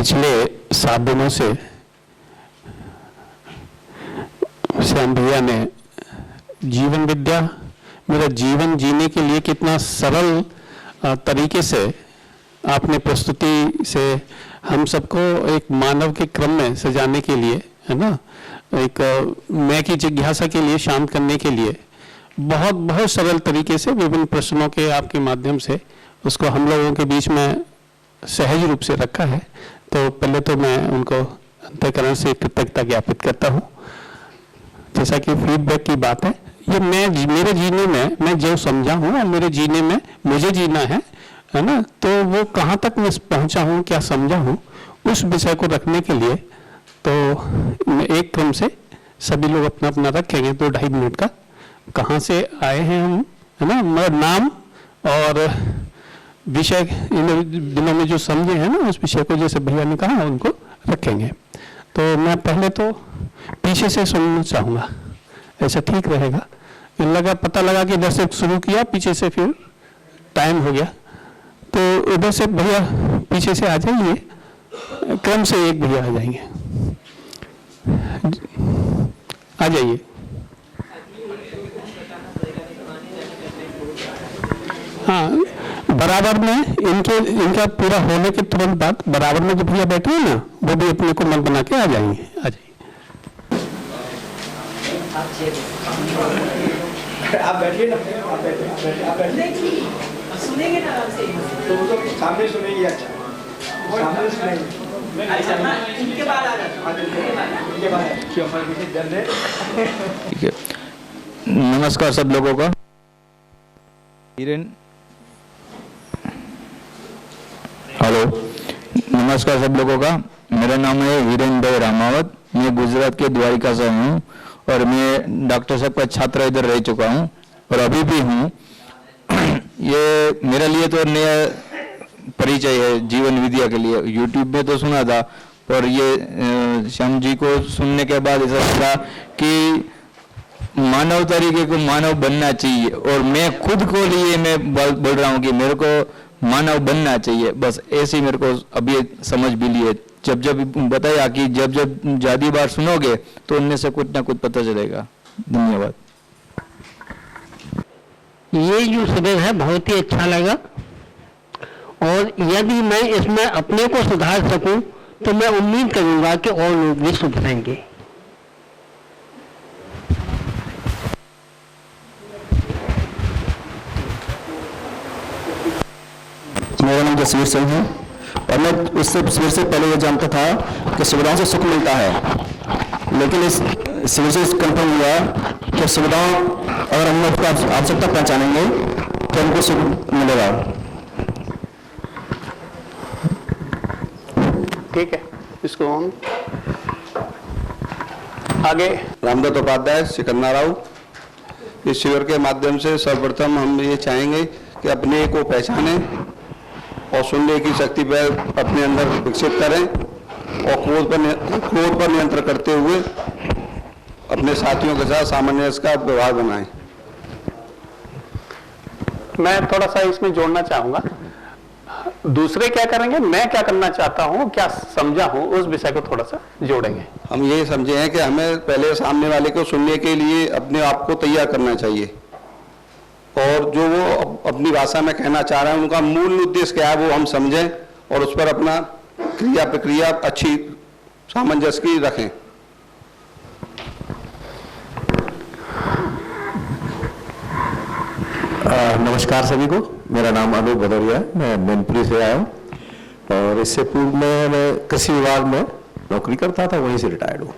पिछले 7 दिनों से श्याम भैया ने जीवन विद्या, मेरा जीवन जीने के लिए कितना सरल तरीके से आपने प्रस्तुति से हम सबको एक मानव के क्रम में सजाने के लिए, है ना, एक मैं की जिज्ञासा के लिए शांत करने के लिए बहुत बहुत सरल तरीके से विभिन्न प्रश्नों के आपके माध्यम से उसको हम लोगों के बीच में सहज रूप से रखा है। तो पहले तो मैं उनको अंतःकरण से कृतज्ञता ज्ञापित करता हूँ। जैसा कि फीडबैक की बात है, ये मेरे जीने में मैं जो समझा हूँ और मेरे जीने में मुझे जीना है ना, तो वो कहाँ तक मैं पहुँचा हूँ, क्या समझा हूँ, उस विषय को रखने के लिए तो एक क्रम से सभी लोग अपना अपना रखेंगे 2-2.5 मिनट का। कहाँ से आए हैं हम, है ना, मेरा नाम और विषय इन दिनों में जो समझे हैं ना, उस विषय को जैसे भैया ने कहा उनको रखेंगे। तो मैं पहले तो पीछे से सुनना चाहूँगा, ऐसा ठीक रहेगा? पता लगा कि इधर से शुरू किया, पीछे से फिर टाइम हो गया, तो इधर से भैया पीछे से आ जाइए, क्रम से एक भैया आ जाएंगे, आ जाइए। हाँ, बराबर में इनका पूरा होने के तुरंत बाद बराबर में जो भैया बैठे हैं ना, वो भी अपने को मन बना के आ जाएंगे। आ जाइए। आप बैठिए ना, आप बैठिए, सुनेंगे ना आराम से, तो वो तो सामने सुनेंगे। अच्छा, सामने सुनेंगे, इनके बाद आ जाते, इनके बाद क्यों ठीक है। नमस्कार सब लोगों का। हेलो, नमस्कार सब लोगों का। मेरा नाम है हिरेन भाई रामावत। मैं गुजरात के द्वारिका से हूँ और मैं डॉक्टर साहब का छात्र इधर रह चुका हूँ और अभी भी हूँ। ये मेरे लिए तो नया परिचय है जीवन विद्या के लिए। यूट्यूब में तो सुना था, पर ये श्याम जी को सुनने के बाद ऐसा लगा कि मानव तरीके को मानव बनना चाहिए, और मैं खुद को लिए मैं बोल रहा हूँ कि मेरे को मानव बनना चाहिए। बस ऐसे ही मेरे को अभी समझ भी लिए। जब जब बताया कि जब जब ज़्यादा बार सुनोगे तो उनमें से कुछ ना कुछ पता चलेगा। धन्यवाद। ये जो शिविर है बहुत ही अच्छा लगा, और यदि मैं इसमें अपने को सुधार सकूं तो मैं उम्मीद करूंगा कि और लोग भी सुधरेंगे। मेरा नाम जसवीर सिंह है और मैं उससे शिविर से पहले ये जानता था कि सुविधाओं से सुख मिलता है, लेकिन इस शिविर से कंफर्म हुआ कि सुविधाओं अगर हम उसका आवश्यकता पहचानेंगे तो हमको सुख मिलेगा। ठीक है, इसको हम आगे। रामदत्त उपाध्याय, सिकंदर राव। इस शिविर के माध्यम से सर्वप्रथम हम ये चाहेंगे कि अपने को पहचानें और सुनने की शक्ति पर अपने अंदर विकसित करें और क्रोध पर नियंत्रण करते हुए अपने साथियों के साथ सामंजस्य का व्यवहार बनाएं। मैं थोड़ा सा इसमें जोड़ना चाहूंगा। दूसरे क्या करेंगे, मैं क्या करना चाहता हूं, क्या समझा हूं, उस विषय को थोड़ा सा जोड़ेंगे। हम ये समझे हैं कि हमें पहले सामने वाले को सुनने के लिए अपने आप को तैयार करना चाहिए, और जो वो अपनी भाषा में कहना चाह रहे हैं उनका मूल उद्देश्य क्या है वो हम समझें और उस पर अपना क्रिया प्रक्रिया अच्छी सामंजस्य की रखें। नमस्कार सभी को। मेरा नाम अनूप भदौरिया है, मैं मैनपुरी से आया हूँ और इससे पूर्व में मैं कृषि विभाग में नौकरी करता था, वहीं से रिटायर्ड हूँ।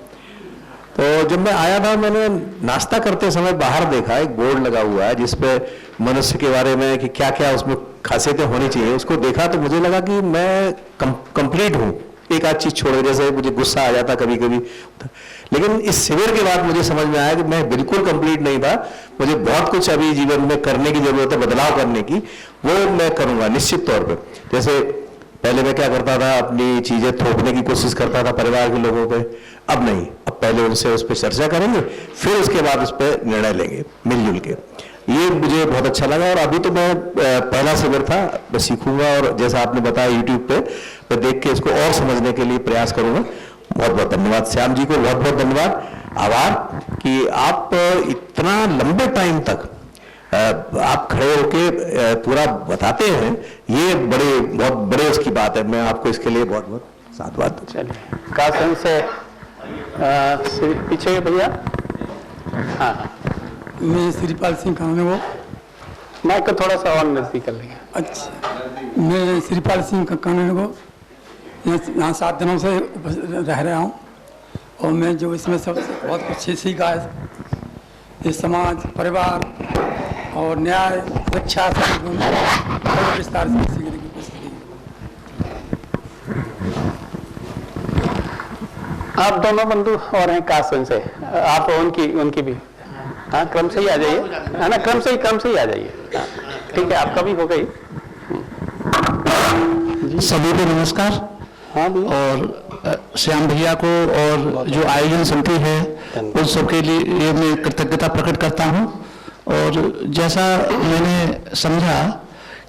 तो जब मैं आया था मैंने नाश्ता करते समय बाहर देखा एक बोर्ड लगा हुआ है जिसपे मनुष्य के बारे में कि क्या क्या उसमें खासियतें होनी चाहिए। उसको देखा तो मुझे लगा कि मैं कंप्लीट हूँ, एक आध चीज छोड़, जैसे मुझे गुस्सा आ जाता कभी कभी। लेकिन इस शिविर के बाद मुझे समझ में आया कि मैं बिल्कुल कंप्लीट नहीं था, मुझे बहुत कुछ अभी जीवन में करने की जरूरत है, बदलाव करने की, वो मैं करूंगा निश्चित तौर पर। जैसे पहले मैं क्या करता था, अपनी चीजें थोपने की कोशिश करता था परिवार के लोगों पे, अब नहीं। अब पहले उनसे उस पर चर्चा करेंगे, फिर उसके बाद उस पर निर्णय लेंगे मिलजुल के। ये मुझे बहुत अच्छा लगा। और अभी तो मैं पहला शिविर था, मैं सीखूंगा और जैसा आपने बताया यूट्यूब पे मैं देख के इसको और समझने के लिए प्रयास करूंगा। बहुत बहुत धन्यवाद श्याम जी को, बहुत बहुत धन्यवाद, आभार कि आप इतना लंबे टाइम तक आप खड़े होके पूरा बताते हैं, ये बहुत बड़े उसकी बात है। मैं आपको इसके लिए बहुत बहुत साधुवाद। चलिए कासन से पीछे भैया। हाँ मैं श्रीपाल सिंह कानून वो। माइक को थोड़ा सा और नजदीक कर लेंगे। अच्छा, मैं श्रीपाल सिंह कानून वो यहाँ 7 दिनों से रह रहा हूँ और मैं जो इसमें सब बहुत कुछ सीखा है, ये समाज, परिवार और न्याय, रक्षा विस्तार से सीखने की कोशिश की। आप दोनों बंधु और हैं कासन से, आप उनकी भी। हाँ क्रम से ही आ जाइए, है ना, क्रम से ही आ जाइए। हाँ, ठीक है, आपका भी हो गई। सभी को नमस्कार। हाँ भी। और श्याम भैया को और जो आयोजन समिति है उन सबके लिए मैं कृतज्ञता प्रकट करता हूँ। और जैसा मैंने समझा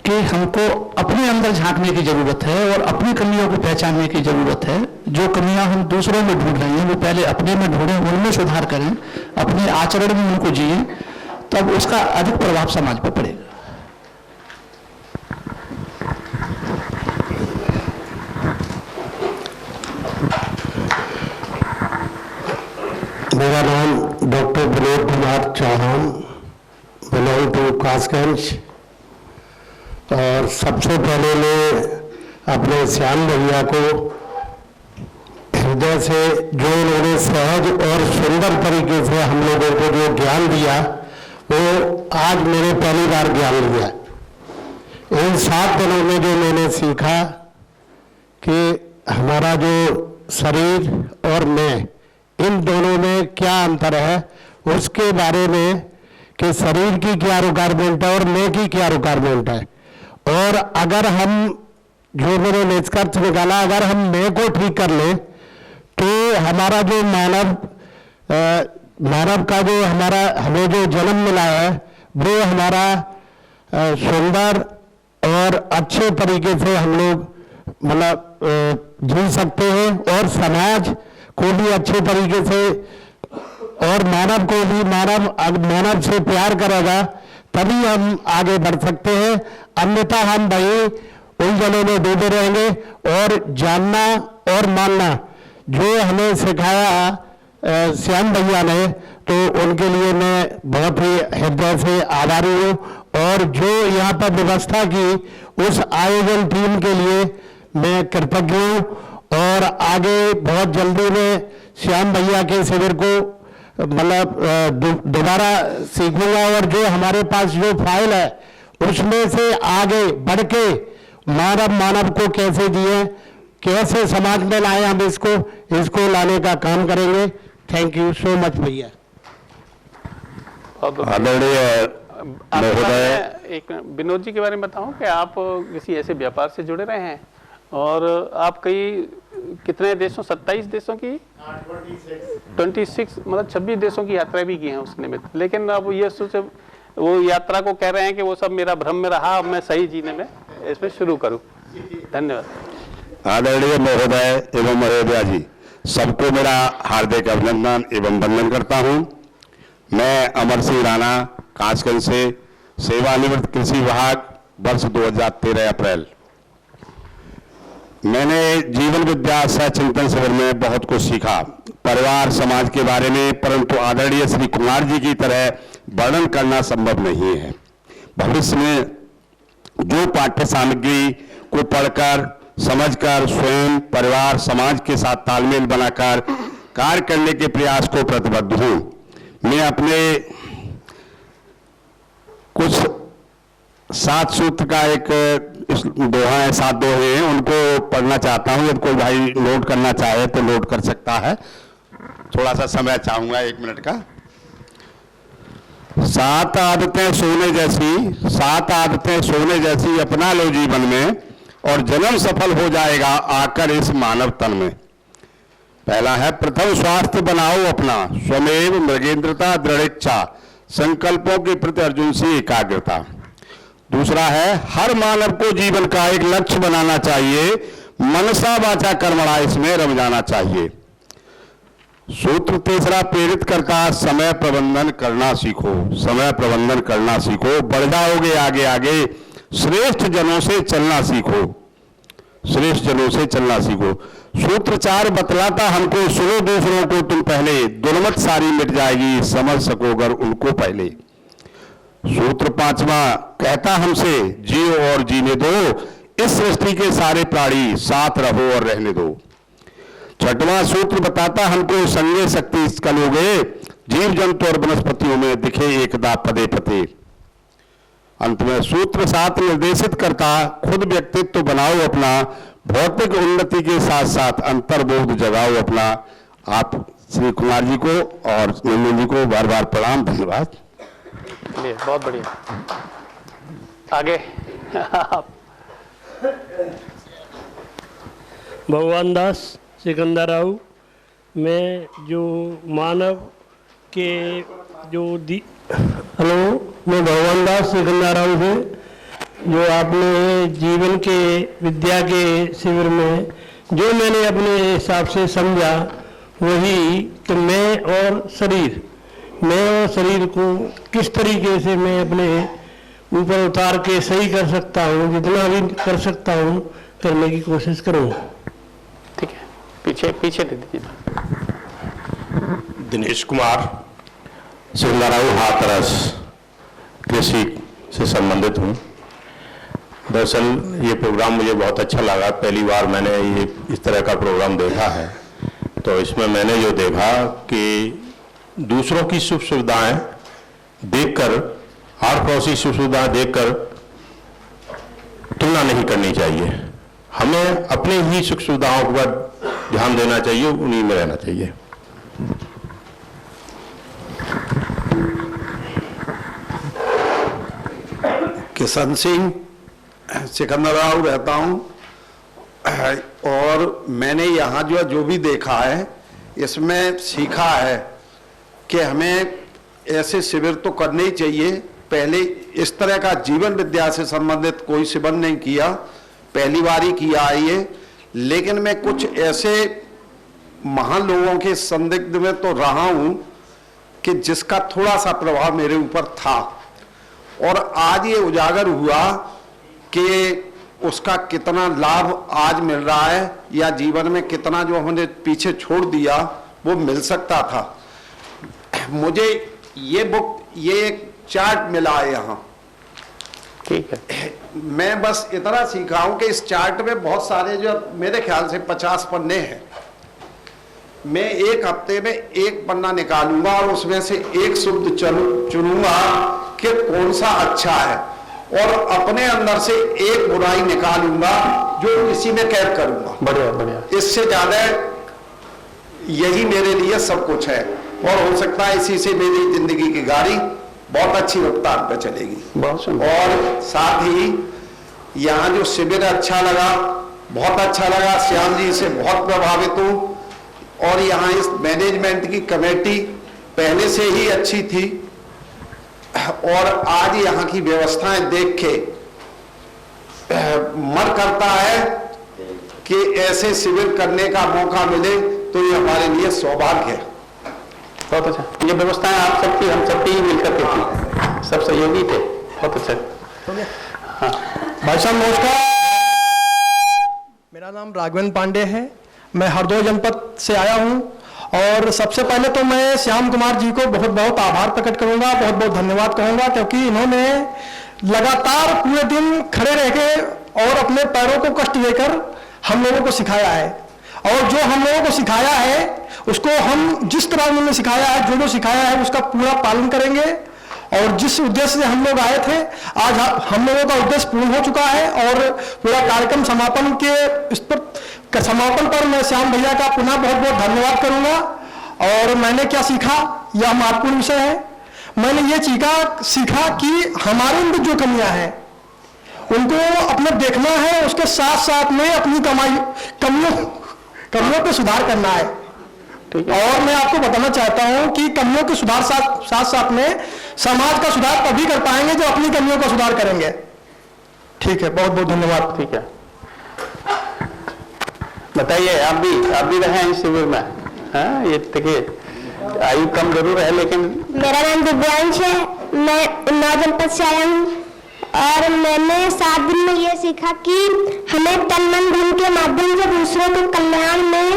कि हमको अपने अंदर झांकने की जरूरत है और अपनी कमियों को पहचानने की जरूरत है। जो कमियां हम दूसरों में ढूंढ रहे हैं वो पहले अपने में ढूंढें, उनमें सुधार करें, अपने आचरण में उनको जिए, तब उसका अधिक प्रभाव समाज पर पड़ेगा। मेरा नाम doctor Vinod Kumar Chauhan, belong to Kasganj. और सबसे पहले मैं अपने श्याम भैया को हृदय से, जो उन्होंने सहज और सुंदर तरीके से हम लोगों को जो ज्ञान दिया, वो आज मैंने पहली बार ज्ञान लिया। इन 7 दिनों में जो मैंने सीखा कि हमारा जो शरीर और मैं, इन दोनों में क्या अंतर है, उसके बारे में कि शरीर की क्या रिक्वायरमेंट है और मैं की क्या रिक्वायरमेंट है। और अगर हम, जो मैंने निष्कर्ष निकाला, अगर हम मैं को ठीक कर लें तो हमारा जो मानव का जो हमें जो जन्म मिला है वो हमारा सुंदर और अच्छे तरीके से हम लोग मतलब जी सकते हैं और समाज को भी अच्छे तरीके से, और मानव को भी मानव से प्यार करेगा तभी हम आगे बढ़ सकते हैं। अन्यथा हम वही उलझनों में डूबे रहेंगे। और जानना और मानना जो हमें सिखाया श्याम भैया ने, तो उनके लिए मैं बहुत ही हृदय से आभारी हूँ। और जो यहाँ पर व्यवस्था की उस आयोजन टीम के लिए मैं कृतज्ञ हूँ। और आगे बहुत जल्दी में श्याम भैया के शिविर को मतलब दोबारा सीखूंगा। और जो हमारे पास जो फाइल है उसमें से आगे बढ़ के मानव को कैसे दिए, कैसे समाज में लाए, हम इसको लाने का काम करेंगे। थैंक यू सो मच भैया। आदरणीय महोदय, एक विनोद जी के बारे में बताऊं कि आप किसी ऐसे व्यापार से जुड़े रहे हैं और आप कितने देशों, 27 देशों की 26 मतलब 26 देशों की यात्रा भी की है उस निमित्त। लेकिन अब ये सोचे वो यात्रा को कह रहे हैं कि वो सब मेरा भ्रम में रहा, अब मैं सही जीने में इसमें शुरू करूं। धन्यवाद। आदरणीय महोदय एवं महोदया जी, सबको मेरा हार्दिक अभिनंदन एवं वंदन करता हूं। मैं अमर सिंह राणा, कासगंज से, सेवानिवृत्त कृषि विभाग, वर्ष 2013 अप्रैल। मैंने जीवन विद्या सह चिंतन शिविर में बहुत कुछ सीखा परिवार समाज के बारे में, परंतु आदरणीय श्री कुमार जी की तरह वर्णन करना संभव नहीं है। भविष्य में जो पाठ्य सामग्री को पढ़कर समझकर स्वयं परिवार समाज के साथ तालमेल बनाकर कार्य करने के प्रयास को प्रतिबद्ध हूं। मैं अपने कुछ 7 सूत्र का एक दोहा है, 7 दोहे हैं, उनको पढ़ना चाहता हूं। यदि कोई भाई नोट करना चाहे तो नोट कर सकता है। थोड़ा सा समय चाहूंगा, 1 मिनट का। 7 आदतें सोने जैसी, 7 आदतें सोने जैसी अपना लो जीवन में, और जन्म सफल हो जाएगा आकर इस मानव तन में। पहला है, प्रथम स्वास्थ्य बनाओ अपना, स्वमेव मृगेंद्रता दृढ़ इच्छा, संकल्पों के प्रति अर्जुन से एकाग्रता। दूसरा है हर मानव को जीवन का एक लक्ष्य बनाना चाहिए, मनसा वाचा कर्मणा इसमें रम जाना चाहिए। सूत्र तीसरा प्रेरित करता समय प्रबंधन करना सीखो, समय प्रबंधन करना सीखो, बढ़ जाओगे आगे आगे, श्रेष्ठ जनों से चलना सीखो, श्रेष्ठ जनों से चलना सीखो। सूत्र 4 बतलाता हमको सुनो दूसरों को तुम पहले, दुर्मत सारी मिट जाएगी समझ सकोगर उनको पहले। सूत्र 5वां कहता हमसे जियो और जीने दो, इस सृष्टि के सारे प्राणी साथ रहो और रहने दो। 6वां सूत्र बताता हमको संगे शक्ति कलोगे, जीव जंतु और वनस्पतियों में दिखे एकता पदे पते। अंत में सूत्र 7 निर्देशित करता खुद व्यक्तित्व बनाओ अपना, भौतिक उन्नति के साथ साथ अंतर्बोध जगाओ अपना। आप श्री कुमार जी को और नंदन जी को बार बार प्रणाम, धन्यवाद। बहुत बढ़िया। आगे भगवान दास सिकंदर राव। मैं जो मानव के जो हेलो, मैं भगवान दास सिकंदर राव से जो आपने जीवन के विद्या के शिविर में जो मैंने अपने हिसाब से समझा वही कि मैं और शरीर को किस तरीके से मैं अपने ऊपर उतार के सही कर सकता हूँ, जितना भी कर सकता हूँ करने की कोशिश करूँ। ठीक है, पीछे पीछे दे दीजिए। दिनेश कुमार, सिंगराऊ हाथरस, कृषि से संबंधित हूँ। दरअसल ये प्रोग्राम मुझे बहुत अच्छा लगा, पहली बार मैंने ये इस तरह का प्रोग्राम देखा है। तो इसमें मैंने जो देखा कि दूसरों की सुख सुविधाएं देखकर, आर पड़ोसी सुख सुविधाएं देखकर तुलना नहीं करनी चाहिए। हमें अपने ही सुख सुविधाओं पर ध्यान देना चाहिए, उन्हीं में रहना चाहिए। किशन सिंह, सिकंदराव रहता हूँ, और मैंने यहाँ जो भी देखा है इसमें सीखा है कि हमें ऐसे शिविर तो करने ही चाहिए। पहले इस तरह का जीवन विद्या से संबंधित कोई शिविर नहीं किया, पहली बार ही किया है ये। लेकिन मैं कुछ ऐसे महान लोगों के संदिग्ध में तो रहा हूँ कि जिसका थोड़ा सा प्रभाव मेरे ऊपर था, और आज ये उजागर हुआ कि उसका कितना लाभ आज मिल रहा है, या जीवन में कितना जो हमने पीछे छोड़ दिया वो मिल सकता था। मुझे ये बुक, ये एक चार्ट मिला है यहाँ, ठीक है। मैं बस इतना सीखा हूं कि इस चार्ट में बहुत सारे जो मेरे ख्याल से 50 पन्ने हैं। मैं एक हफ्ते में एक पन्ना निकालूंगा और उसमें से एक शब्द चुनूंगा कि कौन सा अच्छा है, और अपने अंदर से एक बुराई निकालूंगा जो इसी में कैद करूंगा। बढ़िया बढ़िया। इससे ज्यादा यही मेरे लिए सब कुछ है, और हो सकता है इसी से मेरी जिंदगी की गाड़ी बहुत अच्छी रफ्तार पे चलेगी। बहुत सुंदर। और साथ ही यहाँ जो शिविर अच्छा लगा, बहुत अच्छा लगा, श्याम जी से बहुत प्रभावित हूँ। और यहाँ इस मैनेजमेंट की कमेटी पहले से ही अच्छी थी, और आज यहाँ की व्यवस्थाएं देख के मन करता है कि ऐसे शिविर करने का मौका मिले तो ये हमारे लिए सौभाग्य है। बहुत अच्छा। ये व्यवस्थाएं आप सबकी, हम सबकी ही मिलकर के थी, सब सहयोगी थे। बहुत अच्छा। हाँ भाई साहब नमस्कार, मेरा नाम राघवेंद्र पांडे है, मैं हरदोई जनपद से आया हूं। और सबसे पहले तो मैं श्याम कुमार जी को बहुत बहुत आभार प्रकट करूंगा, बहुत बहुत धन्यवाद कहूंगा, क्योंकि इन्होंने लगातार पूरे दिन खड़े रह के और अपने पैरों को कष्ट देकर हम लोगों को सिखाया है। और जो हम लोगों को सिखाया है उसको हम जिस तरह उन्होंने सिखाया है, जो सिखाया है उसका पूरा पालन करेंगे। और जिस उद्देश्य से हम लोग आए थे, आज हम लोगों का उद्देश्य पूर्ण हो चुका है। और पूरा कार्यक्रम समापन पर मैं श्याम भैया का पुनः बहुत बहुत धन्यवाद करूंगा। और मैंने क्या सीखा, यह महत्वपूर्ण विषय है। मैंने ये सीखा कि हमारे अंदर जो कमियां हैं उनको अपने देखना है, उसके साथ साथ में अपनी कमियों पे सुधार करना है। और मैं आपको बताना चाहता हूं कि कमियों के सुधार साथ साथ में समाज का सुधार तभी कर पाएंगे जो अपनी कमियों का सुधार करेंगे। ठीक है, बहुत बहुत धन्यवाद। ठीक है, बताइए आप भी रहे हैं इस शिविर में? हाँ, ये देखिए आयु कम जरूर है लेकिन। मेरा नाम दिव्यांश है, मैं उन्नाव जनपद से आया हूँ और मैंने 7 दिन में ये सीखा कि हमें तन मन धन के माध्यम से दूसरों के कल्याण में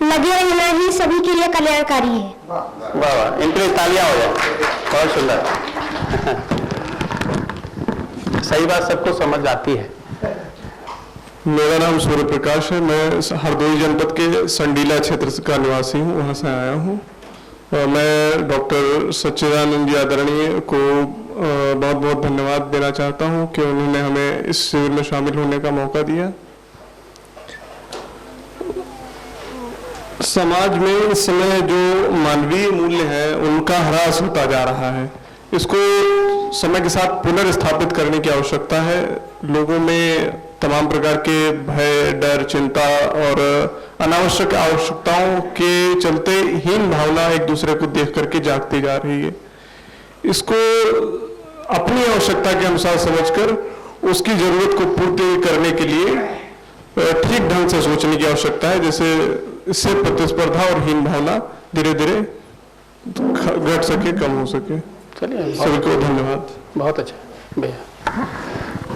लगे रहना ही सभी के लिए कल्याणकारी है। वाह वाह, इनके लिए तालियां हो जाए, बहुत सुंदर। सही बात सबको समझ आती है। मेरा नाम सूर्य प्रकाश है, मैं हरदोई जनपद के संडीला क्षेत्र का निवासी हूँ, वहाँ से आया हूँ। और मैं डॉक्टर सच्चिदानंद जी आदरणीय को बहुत बहुत धन्यवाद देना चाहता हूँ कि उन्होंने हमें इस शिविर में शामिल होने का मौका दिया। समाज में इस समय जो मानवीय मूल्य है उनका ह्रास होता जा रहा है, इसको समय के साथ पुनर्स्थापित करने की आवश्यकता है। लोगों में तमाम प्रकार के भय, डर, चिंता और अनावश्यक आवश्यकताओं के चलते हीन भावना एक दूसरे को देख करके जागती जा रही है। इसको अपनी आवश्यकता के अनुसार समझकर उसकी जरूरत को पूर्ति करने के लिए ठीक ढंग से सोचने की आवश्यकता है, जैसे इससे प्रतिस्पर्धा और हीन भावना धीरे धीरे घट सके, कम हो सके। चलिए, सभी को धन्यवाद। बहुत अच्छा भैया।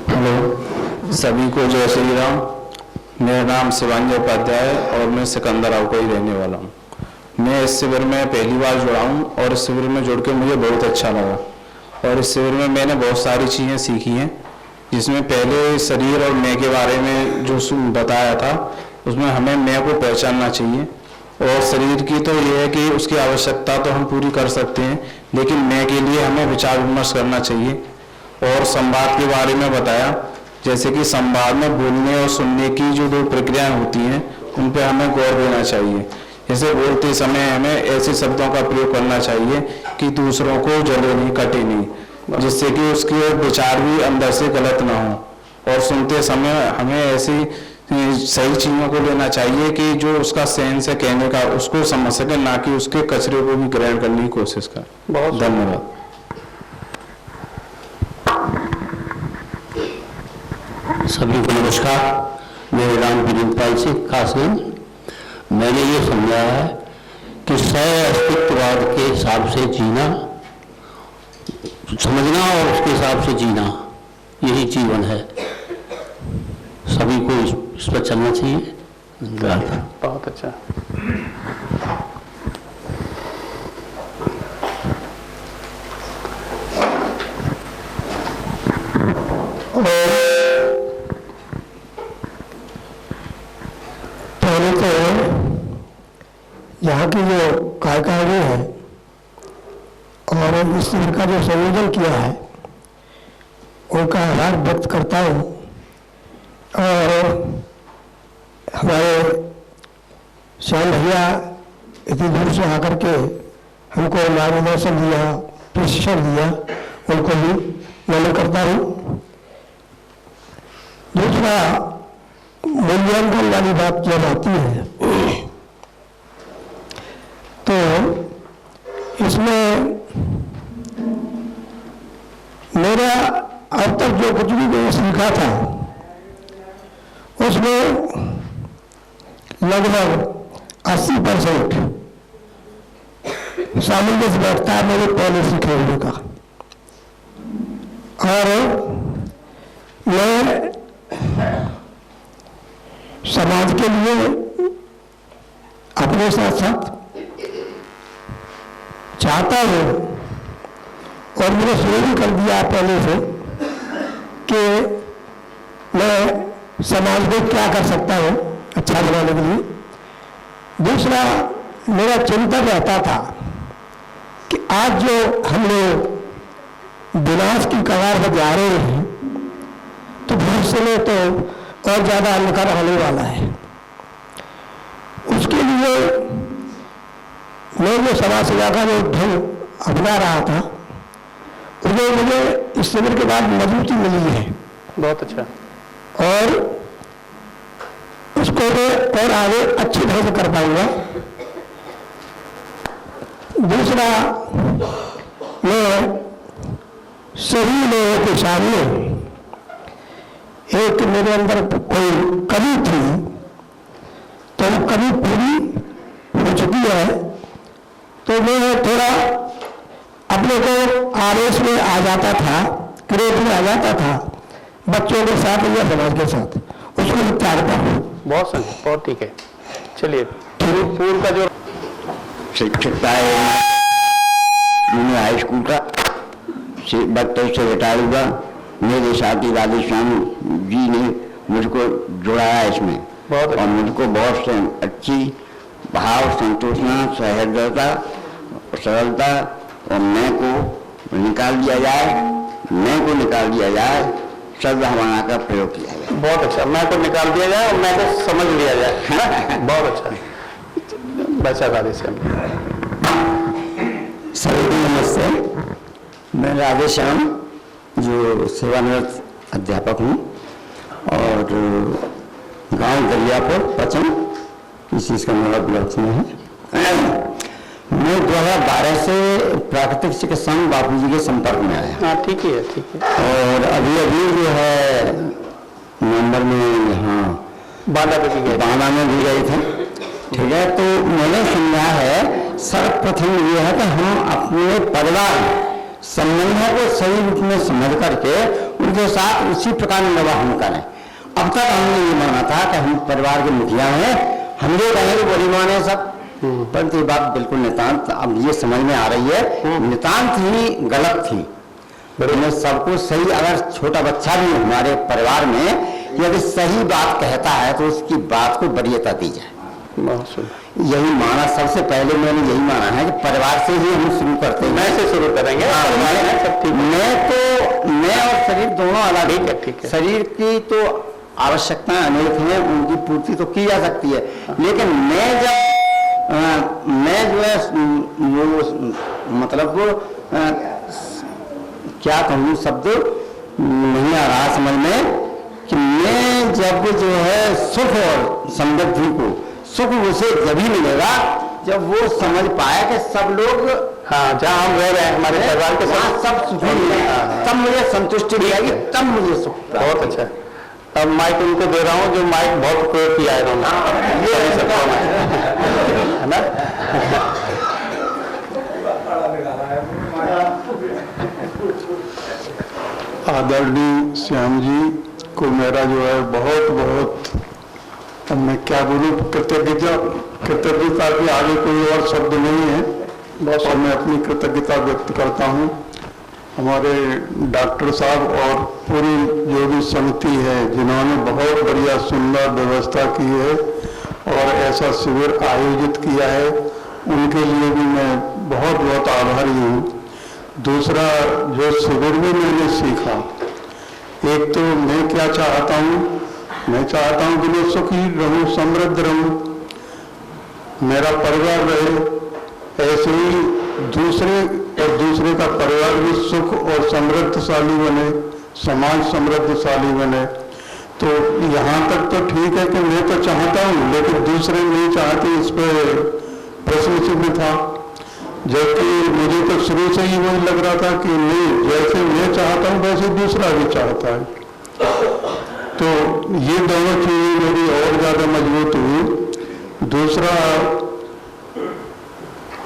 हेलो, सभी को जय श्री राम। मेरा नाम शिवांजय उपाध्याय है और मैं सिकंदराव का ही रहने वाला हूँ। मैं इस शिविर में पहली बार जुड़ा हूँ और इस शिविर में जुड़ के मुझे बहुत अच्छा लगा। और इस शिविर में मैंने बहुत सारी चीज़ें सीखी हैं, जिसमें पहले शरीर और मैं के बारे में जो बताया था, उसमें हमें मैं को पहचानना चाहिए। और शरीर की तो ये है कि उसकी आवश्यकता तो हम पूरी कर सकते हैं, लेकिन मैं के लिए हमें विचार विमर्श करना चाहिए। और संवाद के बारे में बताया, जैसे कि संवाद में बोलने और सुनने की जो 2 प्रक्रियाएं होती हैं, उन पर हमें गौर देना चाहिए। जैसे बोलते समय हमें ऐसे शब्दों का प्रयोग करना चाहिए कि दूसरों को जले नहीं, कटे नहीं, जिससे कि उसके विचार भी अंदर से गलत ना हो। और सुनते समय हमें ऐसी सही चीज़ों को लेना चाहिए कि जो उसका सेंस है कहने का, उसको समझ सके, ना कि उसके कचरे को भी ग्रहण करने की कोशिश करें। बहुत धन्यवाद। सभी को नमस्कार। मेरा नाम वीरेंद्रपाल सिंह खासगंज। मैंने ये समझा है कि सह अस्तित्ववाद के हिसाब से जीना, समझना और उसके हिसाब से जीना, यही जीवन है। सभी को इस पर चलना चाहिए। बहुत अच्छा। पहले तो यहाँ की जो कार्यकारिणी है और इस शिविर का जो संयोजन किया है, उनका आभार व्यक्त करता हूँ। और हमारे श्याम भैया इतनी दूर से आकर के हमको मार्गदर्शन दिया, प्रशिक्षण दिया, उनको भी नमन करता हूँ। दूसरा, मूल्यांकन वाली बात जब आती है तो इसमें मेरा अब तक जो कुछ भी मैंने सीखा था, उसमें लगभग 80% सामंजस्य बैठता है मेरे पहले सीखे हुए का। और मैं समाज के लिए अपने साथ साथ चाहता हूँ, और मैंने शुरू भी कर दिया पहले से, कि मैं समाज को क्या कर सकता हूँ अच्छा बनाने के लिए। दूसरा, मेरा चिंतन रहता था कि आज जो हम लोग विनाश की कगार पर जा रहे हैं, तो भविष्य में तो और ज़्यादा अंधकार आने वाला है। उसके लिए मैं जो समाज सेवा का जो ढंग अपना रहा था, उसमें मुझे इस शिविर के बाद मजबूती मिली है। बहुत अच्छा। और उसको मैं और आगे अच्छी ढंग से कर पाऊंगा। दूसरा, मैं सभी लोगों के सामने एक मेरे अंदर कोई कमी थी, तो वो कमी पूरी हो चुकी है। तो मैं थोड़ा अपने को आवेश में आ जाता था, क्रोध में आ जाता था, बच्चों के साथ या समाज के साथ, उसको निपटाता हूँ। बहुत सही, बहुत ठीक है। चलिए पूर्व का जो शिक्षकता है, मैंने हाई स्कूल का बच्चों से रिटायर हुआ। मेरे साथी राधेश्याम जी ने मुझको जुड़ाया इसमें, और मुझको बहुत अच्छी भाव, संतोषना, सहृदयता, सरलता और मैं को निकाल दिया जाए, शब्द हमारा का प्रयोग किया जाए। बहुत अच्छा, मैं को निकाल दिया जाए और मैं को समझ लिया जाए। बहुत अच्छा। बच्चा राधेश्याम। सभी को नमस्ते। मैं राधेश्याम जो सेवानिवृत्त अध्यापक हूँ और गांव दरियापुर पचन इस चीज़ का मेरा ब्लॉक में है। मैं 2012 से प्राकृतिक चिकित्सा में बापू जी के संपर्क में आया। हाँ ठीक है, ठीक है। और अभी जो है नवंबर में यहाँ बांदा में भी गए थे, ठीक है। तो मैंने समझा है सर्वप्रथम ये है कि हम अपने परिवार संबंधों को सही रूप में समझ करके उनके साथ उसी प्रकार निर्वाह हम करें। अब तक हमने ये माना था कि हम परिवार के मुखिया हैं, हम जो कहेंगे बड़ी मान है सब, परंतु ये बात बिल्कुल नितांत अब ये समझ में आ रही है, नितांत ही गलत थी। मैं सबको सही, अगर छोटा बच्चा भी हमारे परिवार में यदि सही बात कहता है तो उसकी बात को वरीयता दी जाए। यही माना, सबसे पहले मैंने यही माना है कि परिवार से ही हम शुरू करते हैं। मैं से शुरू करेंगे। मैं और शरीर दोनों अलग है, ठीक है। शरीर की तो आवश्यकताएं अनेक हैं, उनकी पूर्ति तो की जा सकती है, लेकिन मैं जो है वो मतलब वो क्या कहूँ, शब्द नहीं आ रहा समझ में, कि मैं जब जो है सुख और समृद्धि को, सुख उसे जब ही मिलेगा जब वो समझ पाया कि सब लोग, हाँ, जहाँ हम रह रहे हैं हमारे परिवार के साथ सब सुखी है, तब मुझे संतुष्टि मिलेगी, तब मुझे सुख। बहुत अच्छा। अब माइक उनको दे रहा हूँ जो माइक बहुत प्रयोग किया है इन्होंने, है ना। आदरणीय श्याम जी को मेरा जो है बहुत बहुत, अब मैं क्या बोलूं, कृतज्ञता के आगे कोई और शब्द नहीं है, और मैं अपनी कृतज्ञता व्यक्त करता हूं हमारे डॉक्टर साहब और पूरी जो भी समिति है जिन्होंने बहुत बढ़िया सुंदर व्यवस्था की है और ऐसा शिविर आयोजित किया है, उनके लिए भी मैं बहुत बहुत आभारी हूँ। दूसरा, जो शिविर में मैंने सीखा, एक तो मैं क्या चाहता हूँ, मैं चाहता हूँ कि मैं सुखी रहूँ, समृद्ध रहूँ, मेरा परिवार रहे, ऐसे ही दूसरे का परिवार भी सुख और समृद्धशाली बने, समाज समृद्धशाली बने। तो यहाँ तक तो ठीक है कि मैं तो चाहता हूँ, लेकिन दूसरे नहीं चाहते, इस पर प्रश्न चिन्ह था। जबकि मुझे तो शुरू से ही वही लग रहा था कि नहीं, जैसे मैं चाहता हूँ वैसे दूसरा भी चाहता है। तो ये दोनों चीजें मेरी और ज्यादा मजबूत हुई। दूसरा,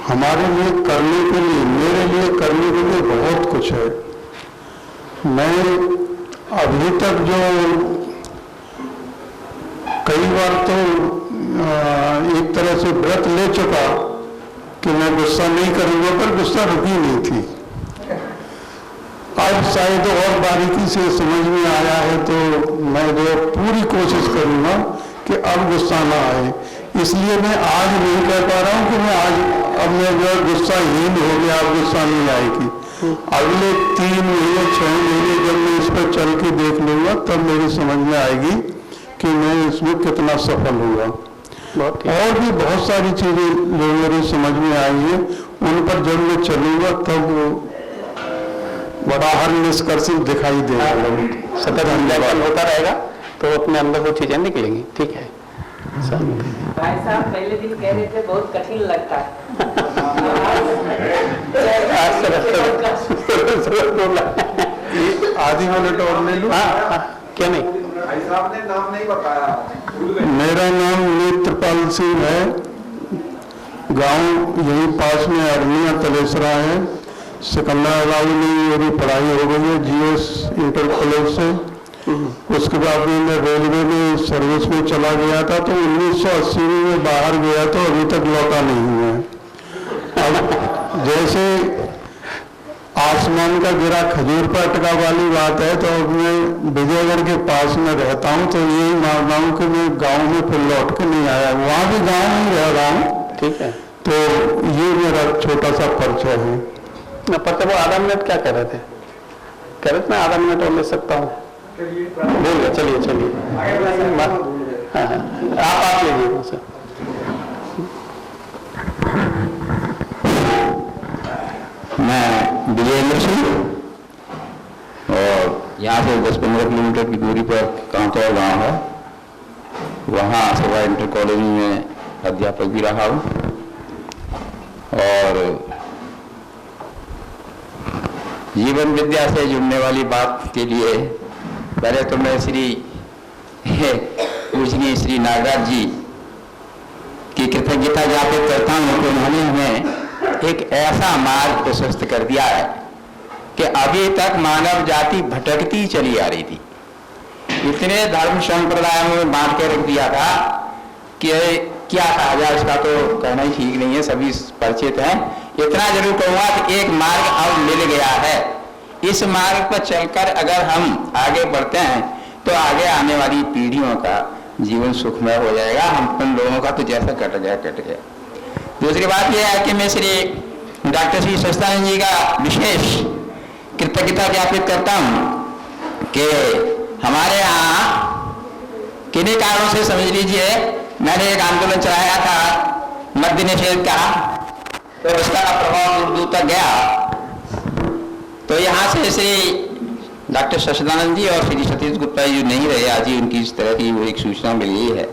हमारे लिए करने के लिए, मेरे लिए करने के लिए बहुत कुछ है। मैं अभी तक जो कई बार तो एक तरह से व्रत ले चुका कि मैं गुस्सा नहीं करूंगा, पर गुस्सा रुकी नहीं थी। अब शायद और बारीकी से समझ में आया है, तो मैं जो पूरी कोशिश करूंगा कि अब गुस्सा ना आए। इसलिए मैं आज नहीं कह पा रहा हूं कि मैं आज, अब मैं जो गुस्साहीन हो गया, अब गुस्सा नहीं आएगी। अगले 3 महीने 6 महीने जब मैं इस पर चल के देख लूंगा, तब मेरी समझ में आएगी कि मैं इसमें कितना सफल हुआ। और भी बहुत सारी चीजें जो मेरी समझ में आई है, उन पर जब मैं चलूंगा तब बड़ा हर निष्कर्ष दिखाई देगा। सतत मूल्यांकन होता रहेगा तो अपने अंदर वो चीजें निकलेंगी। ठीक है भाई साहब, पहले दिन कह रहे थे बहुत कठिन लगता है। आधी मिनट और ले लूं? क्या नहीं? भाई साहब ने नाम नहीं बताया। मेरा नाम नेत्रपाल सिंह है, गांव यहीं पास में अरनिया तलेसरा है। सिकंदर राव ने मेरी पढ़ाई हो गई है जीएस इंटर कॉलेज से। उसके बाद में मैं रेलवे में सर्विस में चला गया था, तो 1980 में बाहर गया, तो अभी तक लौटा नहीं हुआ। अब जैसे आसमान का गिरा खजूर पर अटका वाली बात है, तो अब मैं विजयगढ़ के पास में रहता हूँ, तो यही मानता हूँ कि मैं गांव में फिर लौट के नहीं आया, वहाँ भी गांव में रह रहा हूँ। ठीक है, तो ये मेरा छोटा सा परिचय है। पर वो आधा मिनट क्या कह रहे थे? कह रहे थे मैं आधा मिनट और ले सकता हूँ। बोलिए, चलिए चलिए, हाँ आप लीजिए वहाँ से। मैं विजयेंद्र सिंह, और यहाँ से 10-15 किलोमीटर की दूरी पर कांतौर गांव है, वहाँ सेवा इंटर कॉलेज में अध्यापक भी रहा हूँ। और जीवन विद्या से जुड़ने वाली बात के लिए पहले तो मैं पूजनीय श्री नागराज जी की कृतज्ञता ज्ञापित करता हूँ कि उन्होंने हमें एक ऐसा मार्ग प्रशस्त कर दिया है कि अभी तक मानव जाति भटकती चली आ रही थी। इतने धर्म संप्रदायों में बांट के रख दिया था कि क्या कहा जाए, इसका तो कहना ही ठीक नहीं है, सभी परिचित हैं। इतना जरूर कहूंगा कि एक मार्ग अब मिल गया है। इस मार्ग पर चलकर अगर हम आगे बढ़ते हैं तो आगे आने वाली पीढ़ियों का जीवन सुखमय हो जाएगा। हम लोगों का तो जैसा कट गया कट गया। दूसरी बात यह है कि मैं श्री डॉक्टर श्री सच्चिदानंद जी का विशेष कृतज्ञता ज्ञापित करता हूँ कि हमारे यहाँ किन्हीं कारणों से समझ लीजिए मैंने एक आंदोलन चलाया था मद्य निषेध का, तो उसका प्रभाव दूर दूर तक गया। तो यहाँ से श्री डॉक्टर सच्चिदानंद जी और श्री सतीश गुप्ता जी नहीं रहे, आज ही उनकी इस तरह की वो एक सूचना मिली है।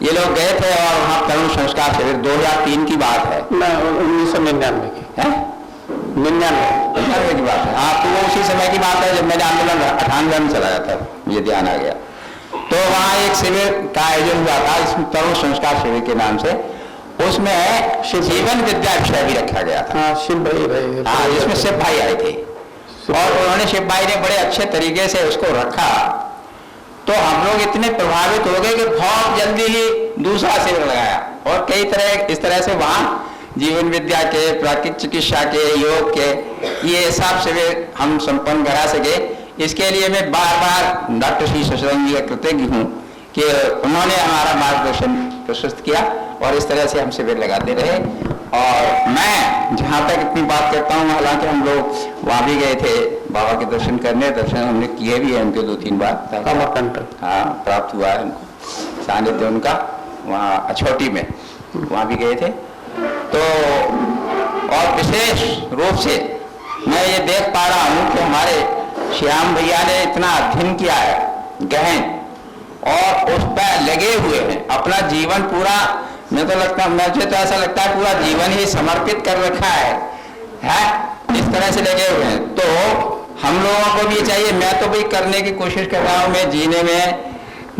ये लोग गए थे और वहाँ तरुण संस्कार शिविर 2003 की बात है, 1999 की है, 99 की बात है। हाँ, तो वो उसी समय की बात है जब मैंने आंदोलन 98 में चलाया था, मुझे ध्यान आ गया। तो वहाँ एक शिविर का आयोजन हुआ था, इसमें तरुण संस्कार शिविर के नाम से। उसमें जीवन विद्या विषय भी रखा गया था। हाँ, शिव भाई रहे, हाँ, जिसमें शिव भाई आए थे और उन्होंने शिव भाई ने बड़े अच्छे तरीके से उसको रखा। तो हम लोग इतने प्रभावित हो गए कि बहुत जल्दी ही दूसरा शिविर लगाया और कई तरह इस तरह से वहाँ जीवन विद्या के, प्राकृतिक चिकित्सा के, योग के, ये सब शिविर हम संपन्न करा सके। इसके लिए मैं बार बार डॉक्टर श्री सच्चिदानंद जी का कृतज्ञ हूँ कि उन्होंने हमारा मार्गदर्शन प्रशस्त किया और इस तरह से हम शिविर लगाते रहे। और मैं जहाँ तक इतनी बात करता हूँ, हालांकि हम लोग वहाँ भी गए थे बाबा के दर्शन करने, दर्शन हमने किए भी है उनके 2-3 बार। हाँ, प्राप्त हुआ है हमको सानिध्य उनका वहाँ अछौटी में, वहाँ भी गए थे। तो और विशेष रूप से मैं ये देख पा रहा हूँ कि हमारे श्याम भैया ने इतना अध्ययन किया है गहन और उस पर लगे हुए हैं, अपना जीवन पूरा, मुझे तो ऐसा लगता है पूरा जीवन ही समर्पित कर रखा है इस तरह से लगे हुए हैं। तो हम लोगों को भी चाहिए, मैं तो भाई करने की कोशिश कर रहा हूँ, मैं जीने में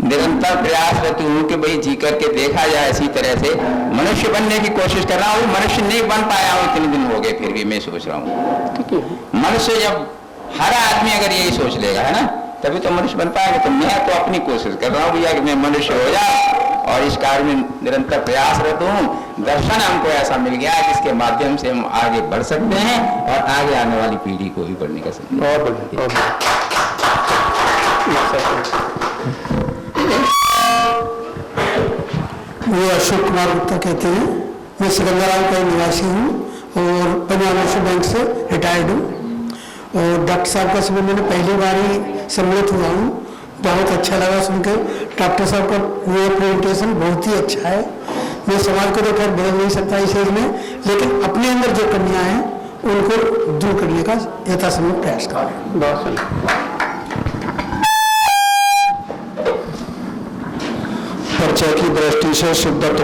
निरंतर प्रयासरत हूँ कि भाई जी करके देखा जाए, इसी तरह से मनुष्य बनने की कोशिश कर रहा हूँ। मनुष्य नहीं बन पाया हूँ, इतने दिन हो गए, फिर भी मैं सोच रहा हूँ मनुष्य, जब हर आदमी अगर यही सोच लेगा, है ना, तभी तो मनुष्य बन पाएगा। तो मैं तो अपनी कोशिश कर रहा हूँ भैया कि मैं मनुष्य हो जाऊँ और इस कार्य में निरंतर प्रयासरत हूँ। दर्शन हमको ऐसा मिल गया है जिसके माध्यम से हम आगे बढ़ सकते हैं और आगे आने वाली पीढ़ी को भी बढ़ने का सकते हैं। मुझे अशोक कुमार गुप्ता कहते हैं, मैं सिकंदराबाद का निवासी हूँ और पंजाब नेशनल बैंक से रिटायर्ड हूँ। और डॉक्टर साहब का समय मैंने पहली बार ही सम्मिलित हुआ हूँ, बहुत अच्छा लगा सुनकर। डॉक्टर साहब का वो प्रेजेंटेशन बहुत ही अच्छा है। मैं समाज को तो खैर बदल नहीं सकता इस एज में, लेकिन अपने अंदर जो कमियां हैं उनको दूर करने का यथासंभव प्रयास करें। परिचय की दृष्टि से सिद्धार्थ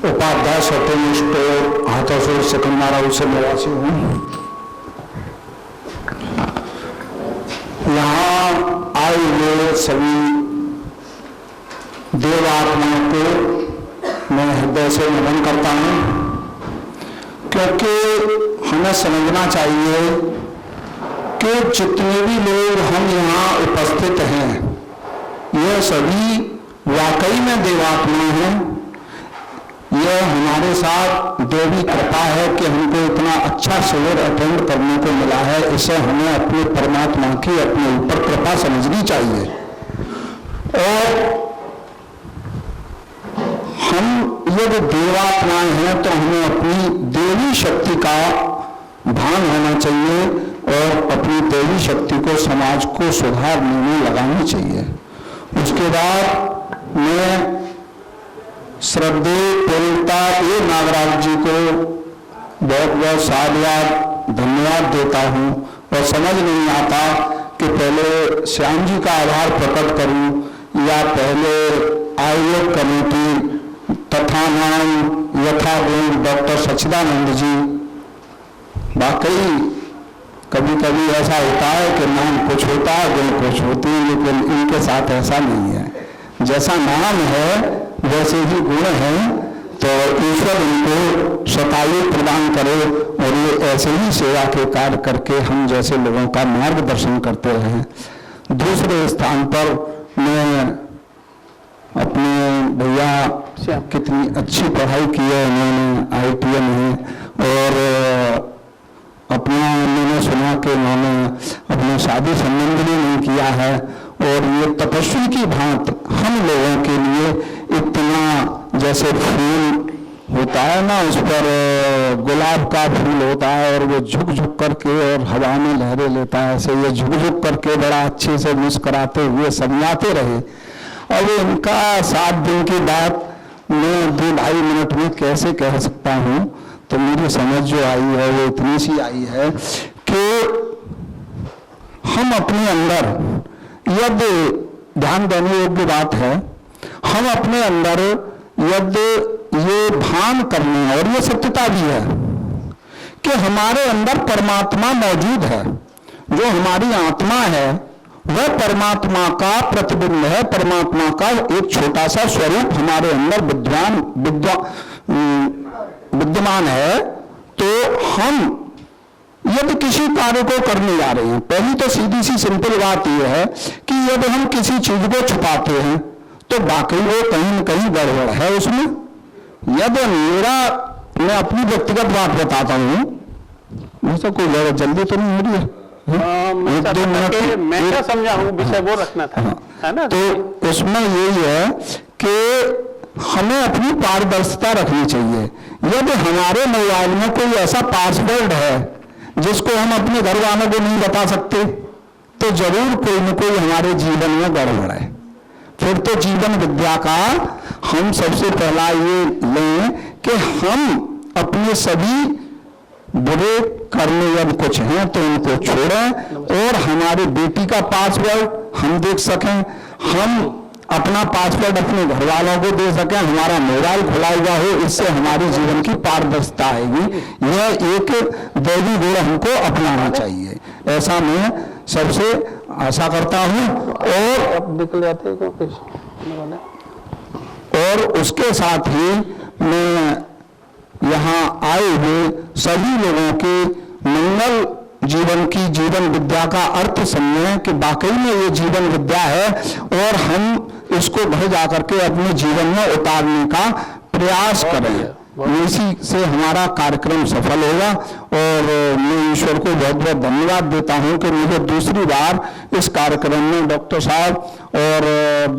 उपाध्याय शॉपिंग स्टोर हाथोसोर सिकंदराबाद से निवासी हूँ। यहाँ आए हुए सभी देव आत्माओं को मैं हृदय से नमन करता हूँ, क्योंकि हमें समझना चाहिए कि जितने भी लोग हम यहाँ उपस्थित हैं, ये सभी वाकई में देवात्मा हैं। यह हमारे साथ देवी कृपा है कि हमको इतना अच्छा शिविर अटेंड करने को मिला है। इसे हमें अपने परमात्मा की अपने ऊपर कृपा समझनी चाहिए। और हम यदि देवात्माएं हैं तो हमें अपनी देवी शक्ति का भान होना चाहिए और अपनी देवी शक्ति को समाज को सुधारने में लगानी चाहिए। उसके बाद मैं श्रद्धेय पूर्णता ए नागराज जी को बहुत बहुत साधुवाद धन्यवाद देता हूँ। और समझ नहीं आता कि पहले श्याम जी का आभार प्रकट करूँ या पहले आयोग कमेटी तथा नाम यथा गुण डॉक्टर सच्चिदानंद जी। वाकई कभी कभी ऐसा होता है कि नाम कुछ होता है गुण कुछ होती है, लेकिन इनके साथ ऐसा नहीं है। जैसा नाम है वैसे ही गुण हैं, तो ईश्वर इनको शतायु प्रदान करे और ये ऐसे ही सेवा के कार्य करके हम जैसे लोगों का मार्गदर्शन करते रहें। दूसरे स्थान पर मैं अपने भैया कितनी अच्छी पढ़ाई की है उन्होंने, IITM है, और अपना मैंने सुना कि उन्होंने अपनी शादी संबंध भी नहीं किया है। और ये तपस्वी की भांति हम लोगों के लिए इतना, जैसे फूल होता है ना, उस पर गुलाब का फूल होता है और वो झुक झुक करके और हवा में लहरें लेता है, ऐसे ये झुक झुक करके बड़ा अच्छे से मुस्कुराते हुए समझाते रहे। अब इनका 7 दिन की बात मैं 2-2.5 मिनट में कैसे कह सकता हूँ, तो मेरी समझ जो आई है वो इतनी सी आई है कि हम अपने अंदर, यदि ध्यान देने योग्य बात है, हम अपने अंदर यदि ये भान करने, और ये सत्यता भी है कि हमारे अंदर परमात्मा मौजूद है। जो हमारी आत्मा है वह परमात्मा का प्रतिबिंब है, परमात्मा का एक छोटा सा स्वरूप हमारे अंदर विद्यमान है। तो हम यदि किसी कार्य को करने जा रहे हैं, पहली तो सीधी सी सिंपल बात यह है कि यदि हम किसी चीज को छुपाते हैं तो वाकई वो कहीं न कहीं गड़बड़ है उसमें। यदि मैं अपनी व्यक्तिगत बात बताता हूँ, वैसे कोई जल्दी तो नहीं हो रही है, मैं क्या समझा हूँ विषय वो रखना था, है ना। तो उसमें यही है कि हमें अपनी पारदर्शिता रखनी चाहिए। यदि हमारे मोबाइल में कोई ऐसा पासवर्ड है जिसको हम अपने घर वालों को नहीं बता सकते, तो जरूर कोई न कोई हमारे जीवन में गड़बड़ है। फिर तो जीवन विद्या का हम सबसे पहला ये लें कि हम अपने सभी बुरे कर्म यदि कुछ हैं तो उनको छोड़ें और हमारी बेटी का पासवर्ड हम देख सकें, हम अपना पासवर्ड अपने घर वालों को दे सकें, हमारा मोबाइल खुला हुआ हो, इससे हमारे जीवन की पारदर्शिता आएगी। यह एक दैवी गुण हमको अपनाना चाहिए, ऐसा मैं सबसे आशा करता हूँ। और उसके साथ ही मैं यहाँ आए हुए सभी लोगों के मंगल जीवन की जीवन विद्या का अर्थ समझें कि वाकई में ये जीवन विद्या है और हम इसको घर जाकर के अपने जीवन में उतारने का प्रयास करें। इसी से हमारा कार्यक्रम सफल होगा। और मैं ईश्वर को बहुत बहुत धन्यवाद देता हूं कि मुझे दूसरी बार इस कार्यक्रम में डॉक्टर साहब और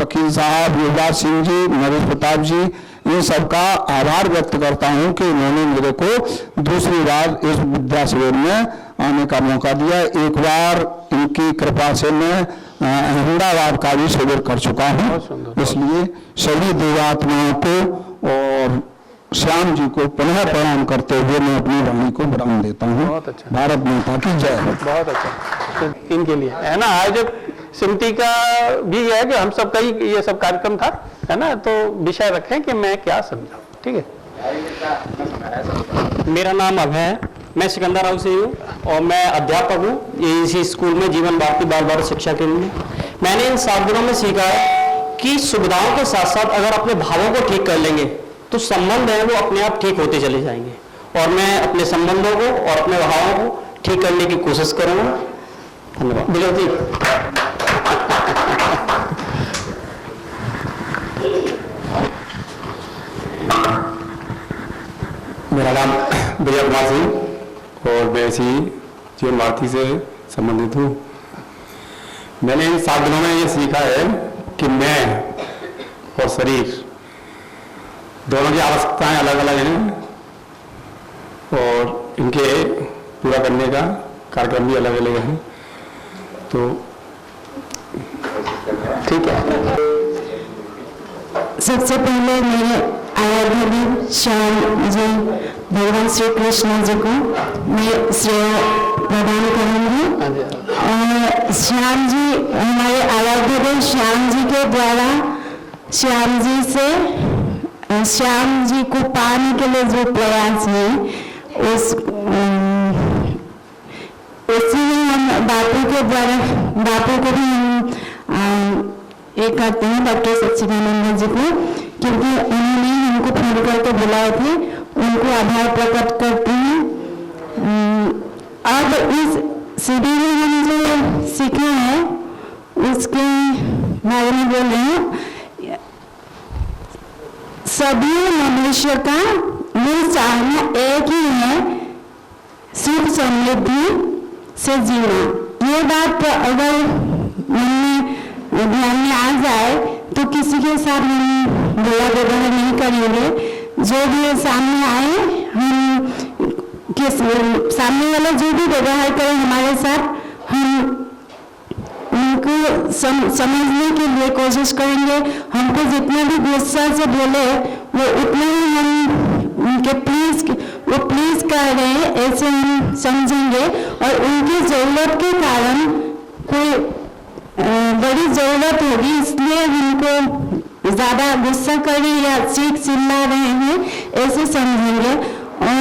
वकील साहब, युवराज सिंह जी, नरेश प्रताप जी, इन सबका आभार व्यक्त करता हूं कि इन्होंने मेरे को दूसरी बार इस विद्या शिविर में आने का मौका दिया। एक बार इनकी कृपा से मैं अहमदाबाद का भी शिविर कर चुका हूं। इसलिए सभी देवात्माओं को और श्याम जी को पुनः प्रणाम करते हुए मैं अपनी वाणी को विराम देता हूँ। बहुत अच्छा। भारत माता की जय। बहुत अच्छा। तो इनके लिए है ना, आयोजक समिति का भी है कि हम सबका ही ये सब कार्यक्रम था, है ना, तो विषय रखें कि मैं क्या समझाऊं। ठीक है। मेरा नाम अभय है। मैं सिकंदर राव से हूँ और मैं अध्यापक हूँ इसी स्कूल में जीवन भारती बाल भारत शिक्षा केंद्र में। मैंने इन 7 दिनों में सीखा है कि सुविधाओं के साथ साथ अगर अपने भावों को ठीक कर लेंगे तो संबंध है वो अपने आप ठीक होते चले जाएंगे। और मैं अपने संबंधों को और अपने भावों को ठीक करने की कोशिश करूँगा। धन्यवाद। विनोद जी। मेरा नाम विजय कुमार सिंह और मैं इसी जीवन भारती से संबंधित हूँ। मैंने इन 7 दिनों में ये सीखा है कि मैं और शरीर दोनों की आवश्यकताएं अलग अलग हैं और इनके पूरा करने का कार्यक्रम भी अलग अलग है। तो ठीक है। सबसे पहले मेरे आराध्य श्याम जी भगवान श्री कृष्ण जी को मैं श्रेय प्रदान करूंगी। और श्याम जी हमारे आराध्य देव श्याम जी के द्वारा श्याम जी से श्याम जी को पाने के लिए जो प्रयास है उसी में हम बापू के द्वारा बापू को भी हम ये करते हैं डॉक्टर सच्चिदानंद जी को, क्योंकि उन्होंने हमको फोन करके बुलाए थे, उनको आभार प्रकट करते हैं। अब इस शिविर में हम जो सीखे हैं उसके बारे में बोल रहे हैं। सभी मनुष्य का मूल चाहना एक ही है, सुख समृद्धि से जीना। ये बात अगर मन में ध्यान में आ जाए तो किसी के साथ हम बुरा व्यवहार नहीं करेंगे। जो भी सामने आए हम सामने वाला जो भी व्यवहार करे हमारे साथ हम उनको समझने के लिए कोशिश करेंगे। हमको जितना भी गुस्सा से बोले वो उतना ही हम उनके वो प्लीज कर रहे हैं ऐसे हम समझेंगे। और उनकी जरूरत के कारण कोई बड़ी जरूरत होगी इसलिए हमको ज्यादा गुस्सा कर रहे या चीख चिल्ला रहे हैं ऐसे समझेंगे। और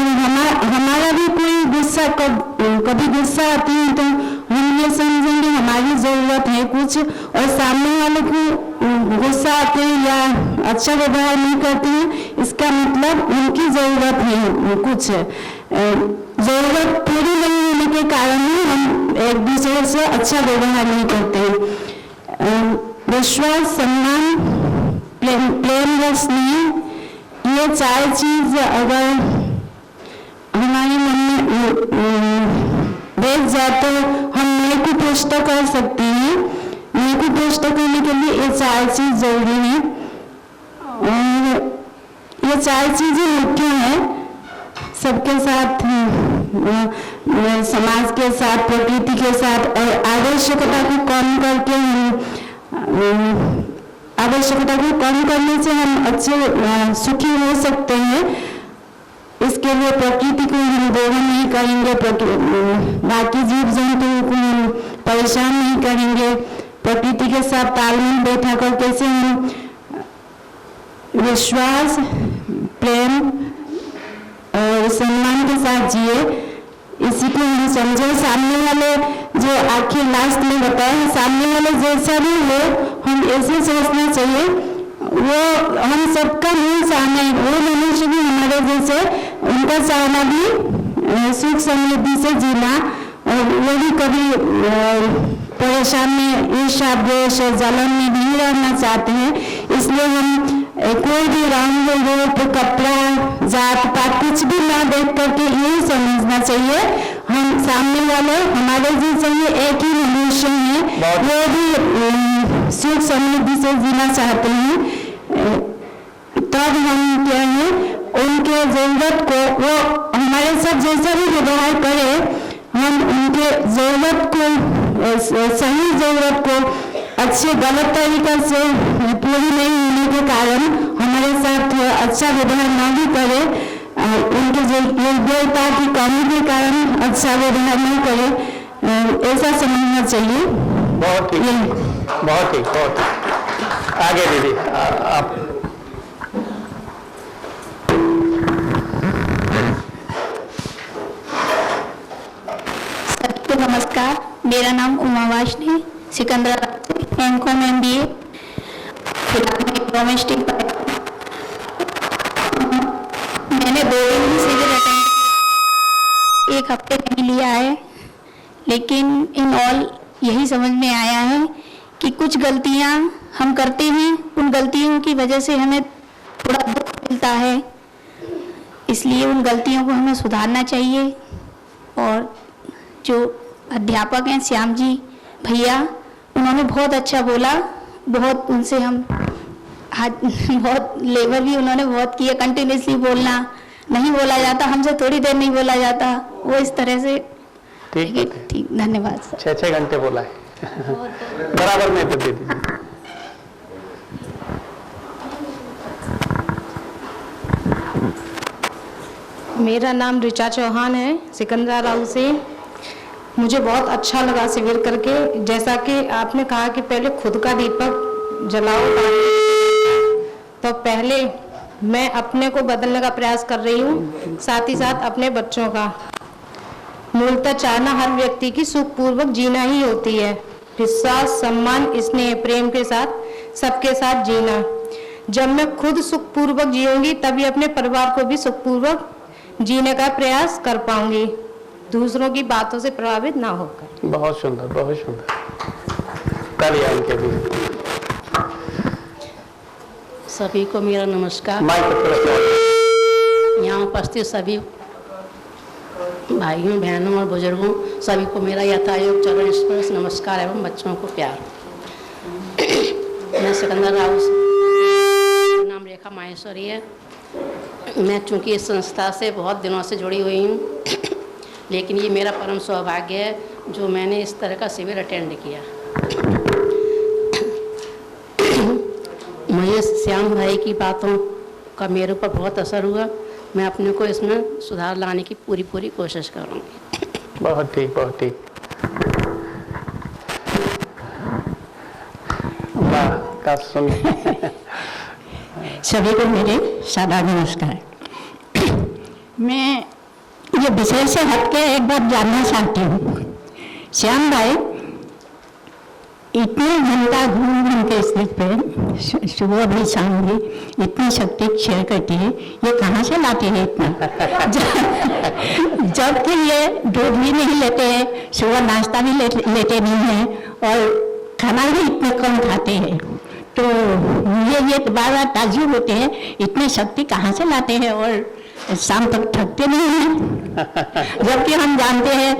हमारा भी कोई गुस्सा कभी गुस्सा आती है तो हम ये समझेंगे हमारी जरूरत है कुछ, और सामने वाले को गुस्सा आते हैं या अच्छा व्यवहार नहीं करते हैं इसका मतलब उनकी जरूरत है कुछ, जरूरत पूरी नहीं होने के कारण ही हम एक दूसरे से अच्छा व्यवहार नहीं करते हैं। विश्वास, सम्मान, प्रेम व स्नेह, ये 4 चीज अगर हमारे मन में बैठ जाए तो हम नए को पुष्ट कर सकते हैं। नए को पुष्ट करने के लिए ये 4 चीज जरूरी है और ये 4 चीजें मुख्य हैं सबके साथ, समाज के साथ, प्रकृति के साथ। और आवश्यकता को कम करके आवश्यकता को कम करने से हम अच्छे सुखी हो सकते हैं। इसके लिए प्रकृति को हम दोहन नहीं करेंगे, बाकी जीव जंतुओं को हम परेशान नहीं करेंगे। प्रकृति के साथ तालमेल बैठा कर कैसे हम विश्वास, प्रेम और सम्मान के साथ जिए, इसी को हम समझे। सामने वाले जो आखिर लास्ट में बताया, सामने वाले जैसा भी हो हम ऐसे सोचना चाहिए। वो हम सबका मूल चाहना है, वो मनुष्य भी हमारे जैसे उनका चाहना भी सुख समृद्धि से जीना, और वो भी कभी परेशानी, ईर्ष्या, द्वेष और जलन में नहीं रहना चाहते हैं। इसलिए हम कोई भी रंग, रूप, कपड़ा, जात पात कुछ भी ना देख करके यही समझना चाहिए हम सामने वाले हमारे जैसे ही एक ही मनुष्य हैं, वो भी सुख समृद्धि से जीना चाहते हैं। तब हम क्या है उनके जरूरत को, वो हमारे साथ जैसा भी व्यवहार करे हम उनके जरूरत को, सही जरूरत को अच्छे गलत तरीका से पूरी नहीं होने के कारण हमारे साथ अच्छा व्यवहार ना भी करे, उनकी योग्यता की कमी के कारण अच्छा व्यवहार नहीं करे, ऐसा समझना चाहिए। बहुत ठीक, बहुत ठीक, बहुत आगे दीदी आप। मेरा नाम उमा वाशनी, सिकंदराबाद, एमकॉम MBA, फिलहाल मैं डोमेस्टिक। मैंने 2 दिन ही सिविल अटेंड, 1 हफ्ते नहीं लिया है, लेकिन इन ऑल यही समझ में आया है कि कुछ गलतियां हम करते हैं, उन गलतियों की वजह से हमें थोड़ा दुख मिलता है, इसलिए उन गलतियों को हमें सुधारना चाहिए। और जो अध्यापक हैं श्याम जी भैया, उन्होंने बहुत अच्छा बोला, बहुत उनसे हम बहुत लेबर भी उन्होंने बहुत किया, कंटिन्यूसली बोलना नहीं बोला जाता, हमसे थोड़ी देर नहीं बोला जाता, वो इस तरह से ठीक। धन्यवाद सर। 6 घंटे बोला है बराबर में तो दे दीजिए। मेरा नाम ऋचा चौहान है, सिकंदराबाद से। मुझे बहुत अच्छा लगा शिविर करके। जैसा कि आपने कहा कि पहले खुद का दीपक जलाओ, तो पहले मैं अपने को बदलने का प्रयास कर रही हूँ, साथ ही साथ अपने बच्चों का। मूलतः चाहना हर व्यक्ति की सुखपूर्वक जीना ही होती है, विश्वास, सम्मान, स्नेह, प्रेम के साथ सबके साथ जीना। जब मैं खुद सुखपूर्वक जीऊंगी तभी अपने परिवार को भी सुखपूर्वक जीने का प्रयास कर पाऊंगी, दूसरों की बातों से प्रभावित ना होकर। बहुत सुंदर, बहुत सुंदर। तालियां उनके लिए। सभी को मेरा नमस्कार। यहाँ उपस्थित सभी भाइयों, बहनों और बुजुर्गों, सभी को मेरा यथायोग चरण स्पर्श नमस्कार एवं बच्चों को प्यार। मैं सिकंदराबाद से, नाम रेखा माहेश्वरी है। मैं चूँकि इस संस्था से बहुत दिनों से जुड़ी हुई हूँ, लेकिन ये मेरा परम सौभाग्य है जो मैंने इस तरह का शिविर अटेंड किया। मुझे श्याम भाई की बातों का मेरे ऊपर बहुत असर हुआ। मैं अपने को इसमें सुधार लाने की पूरी कोशिश करूँगी। बहुत ठीक, बहुत ठीक। वाह, सुनिए। सभी को मेरे सादा नमस्कार। मैं ये विषय से हटके एक बात जानना चाहती हूँ। श्याम भाई इतने घंटा घूम के स्टेज पे सुबह भी शाम भी इतनी शक्ति शेयर करती है, ये कहाँ से लाते हैं इतना? जबकि ये दूध भी नहीं लेते हैं, सुबह नाश्ता भी लेते नहीं हैं और खाना भी इतने कम खाते हैं, तो ये बार बार ताज्जुब होते हैं, इतनी शक्ति कहाँ से लाते हैं और शाम तक थकते नहीं हैं। जबकि हम जानते हैं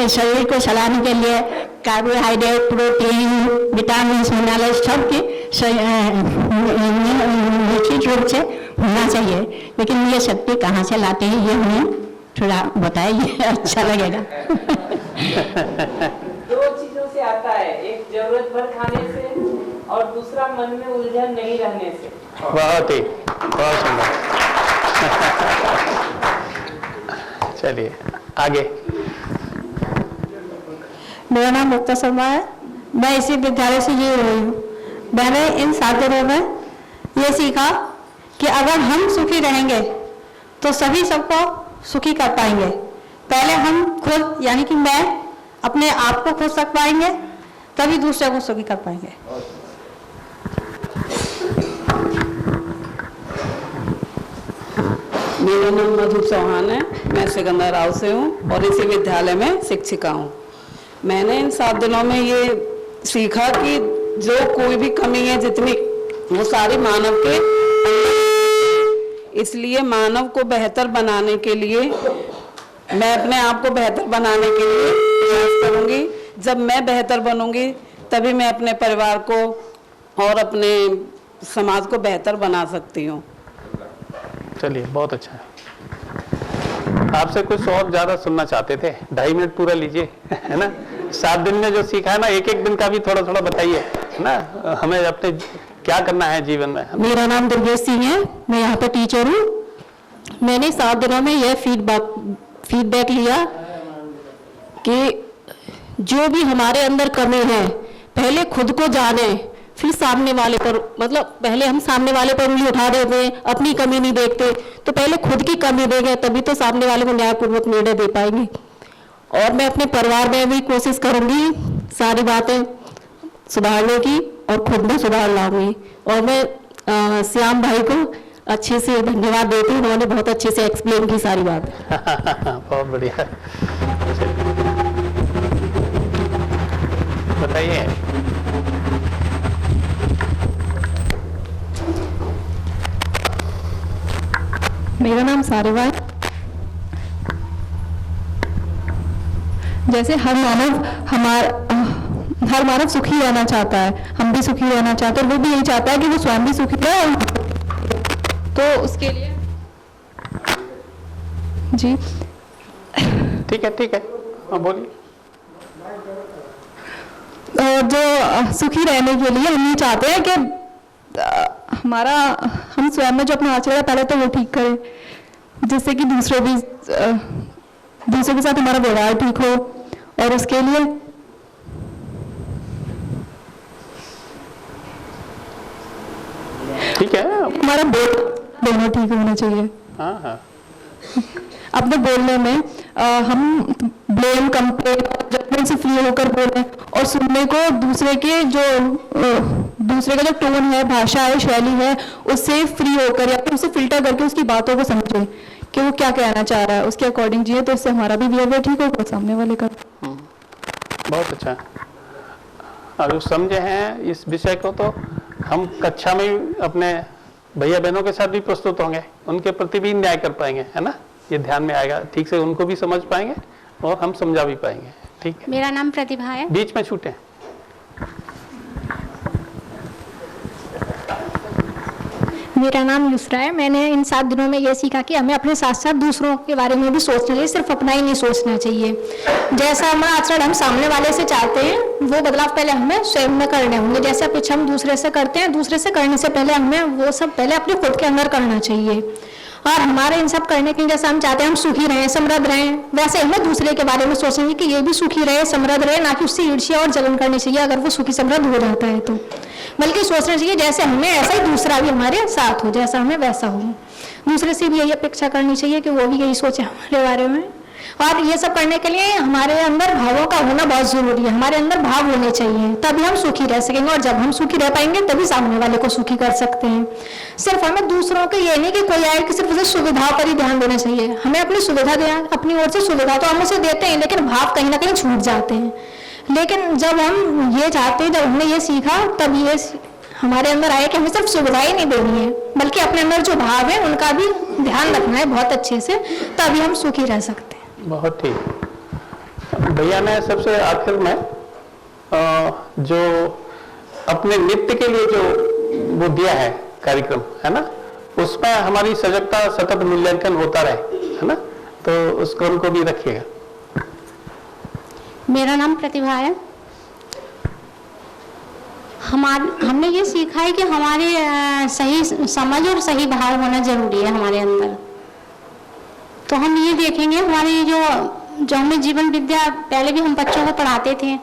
शरीर को चलाने के लिए कार्बोहाइड्रेट, प्रोटीन, विटामिन, मिनरल सब के निश्चित रूप से होना चाहिए, लेकिन ये शक्ति कहाँ से लाते हैं ये हमें थोड़ा बताइए, अच्छा लगेगा। 2 चीजों से आता है, एक जरूरत भर खाने से और दूसरा मन में उलझन नहीं रहने से। बहुत ही, बहुत सुंदर। चलिए आगे। मेरा नाम मुक्ता शर्मा है, मैं इसी विद्यालय से जुड़ी हुई हूँ। मैंने इन 7 दिनों में ये सीखा कि अगर हम सुखी रहेंगे तो सभी सबको सुखी कर पाएंगे। पहले हम खुद यानी कि मैं अपने आप को खुश रख पाएंगे, तभी दूसरे को सुखी कर पाएंगे। मेरा नाम मधु चौहान है, मैं सिकंदराबाद से हूँ और इसी विद्यालय में शिक्षिका हूँ। मैंने इन 7 दिनों में ये सीखा कि जो कोई भी कमी है जितनी, वो सारी मानव के, इसलिए मानव को बेहतर बनाने के लिए मैं अपने आप को बेहतर बनाने के लिए प्रयास करूँगी। जब मैं बेहतर बनूँगी तभी मैं अपने परिवार को और अपने समाज को बेहतर बना सकती हूँ। चलिए बहुत अच्छा है। आपसे कुछ और ज्यादा सुनना चाहते थे, 2.5 मिनट पूरा लीजिए, है ना। 7 दिन में जो सीखा है ना, एक दिन का भी थोड़ा थोड़ा बताइए, है ना, हमें अपने क्या करना है जीवन में। मेरा नाम दुर्गेश सिंह है, मैं यहाँ पे टीचर हूँ। मैंने 7 दिनों में यह फीडबैक लिया कि जो भी हमारे अंदर कमी है पहले खुद को जाने, फिर सामने वाले पर, मतलब पहले हम सामने वाले पर उंगली उठा देते हैं, अपनी कमी नहीं देखते, तो पहले खुद की कमी देंगे तभी तो सामने वाले को न्यायपूर्वक निर्णय दे पाएंगे। और मैं अपने परिवार में भी कोशिश करूंगी सारी बातें सुधारने की और खुद में सुधार लाऊंगी। और मैं श्याम भाई को अच्छे से धन्यवाद देती हूँ, उन्होंने बहुत अच्छे से एक्सप्लेन की सारी बात। बहुत बढ़िया। बताइए। मेरा नाम सारिवा है। जैसे हर मानव सुखी रहना चाहता है, हम भी सुखी रहना चाहते हैं, वो भी यही चाहता है कि वो स्वयं भी सुखी रहे। तो उसके लिए जी ठीक है, हाँ बोलिए। जो सुखी रहने के लिए हम ये चाहते हैं कि हम स्वयं में जो अपना आचरण है पहले तो वो ठीक करें, जिससे कि दूसरों के साथ हमारा व्यवहार ठीक हो। और उसके लिए ठीक है, हमारा दोनों ठीक होना चाहिए। हाँ। अपने बोलने में हम ब्लेम, कंप्लेन, जजमेंट से फ्री होकर बोलें और सुनने को दूसरे का जो टोन है, भाषा है, शैली है, उससे फ्री होकर या फिर उसे फिल्टर करके उसकी बातों को समझें कि वो क्या कहना चाह रहा है, उसके अकॉर्डिंग जिए, तो इससे हमारा भी बिहेवियर ठीक होगा, सामने वाले का। बहुत अच्छा। और समझे हैं इस विषय को, तो हम कक्षा में अपने भैया बहनों के साथ भी प्रस्तुत होंगे, उनके प्रति भी न्याय कर पाएंगे, है ना। ये ध्यान में आएगा, ठीक से उनको भी समझ पाएंगे और हम समझा भी पाएंगे। ठीक है। मेरा नाम प्रतिभा है। बीच में छूटे। मेरा नाम युसरा है। मैंने इन 7 दिनों में ये सीखा कि हमें अपने साथ साथ दूसरों के बारे में भी सोचना चाहिए, सिर्फ अपना ही नहीं सोचना चाहिए। जैसा हमारा आचरण हम सामने वाले से चाहते हैं, वो बदलाव पहले हमें स्वयं में करने होंगे। जैसे अपेक्षा हम दूसरे से करते हैं, दूसरे से करने से पहले हमें वो सब पहले अपने खुद के अंदर करना चाहिए। और हमारे इन सब करने के लिए जैसा हम चाहते हैं हम सुखी रहें, समृद्ध रहें, वैसे हमें दूसरे के बारे में सोचना चाहिए कि ये भी सुखी रहे, समृद्ध रहे, ना कि उससे ईर्ष्या और जलन करनी चाहिए अगर वो सुखी समृद्ध हो जाता है तो। बल्कि सोचना चाहिए जैसे हमें ऐसा ही दूसरा भी हमारे साथ हो, जैसा हमें वैसा हो। दूसरे से भी यही अपेक्षा करनी चाहिए कि वो भी यही सोचे हमारे बारे में। और ये सब करने के लिए हमारे अंदर भावों का होना बहुत जरूरी है। हमारे अंदर भाव होने चाहिए, तभी हम सुखी रह सकेंगे। और जब हम सुखी रह पाएंगे तभी सामने वाले को सुखी कर सकते हैं। सिर्फ हमें दूसरों के ये नहीं कि कोई आए कि सिर्फ उसे सुविधा पर ही ध्यान देना चाहिए। हमें अपनी सुविधा अपनी ओर से सुविधा तो हम उसे देते हैं, लेकिन भाव कहीं ना कहीं छूट जाते हैं। लेकिन जब हम ये चाहते हैं, जब हमने ये सीखा, तब ये हमारे अंदर आया कि हमें सिर्फ सुविधा ही नहीं देनी है, बल्कि अपने अंदर जो भाव है उनका भी ध्यान रखना है बहुत अच्छे से, तभी हम सुखी रह सकते हैं। बहुत ठीक। भैया ने सबसे आखिर में जो अपने नित्य के लिए जो वो दिया है कार्यक्रम, है ना, उसमें हमारी सजगता सतत मूल्यांकन होता रहे, है ना, तो उस क्रम को भी रखिएगा। मेरा नाम प्रतिभा है। हमने ये सीखा है कि हमारे सही समझ और सही भाव होना जरूरी है हमारे अंदर। तो हम ये देखेंगे हमारी जो हमें जीवन विद्या पहले भी हम बच्चों को पढ़ाते थे,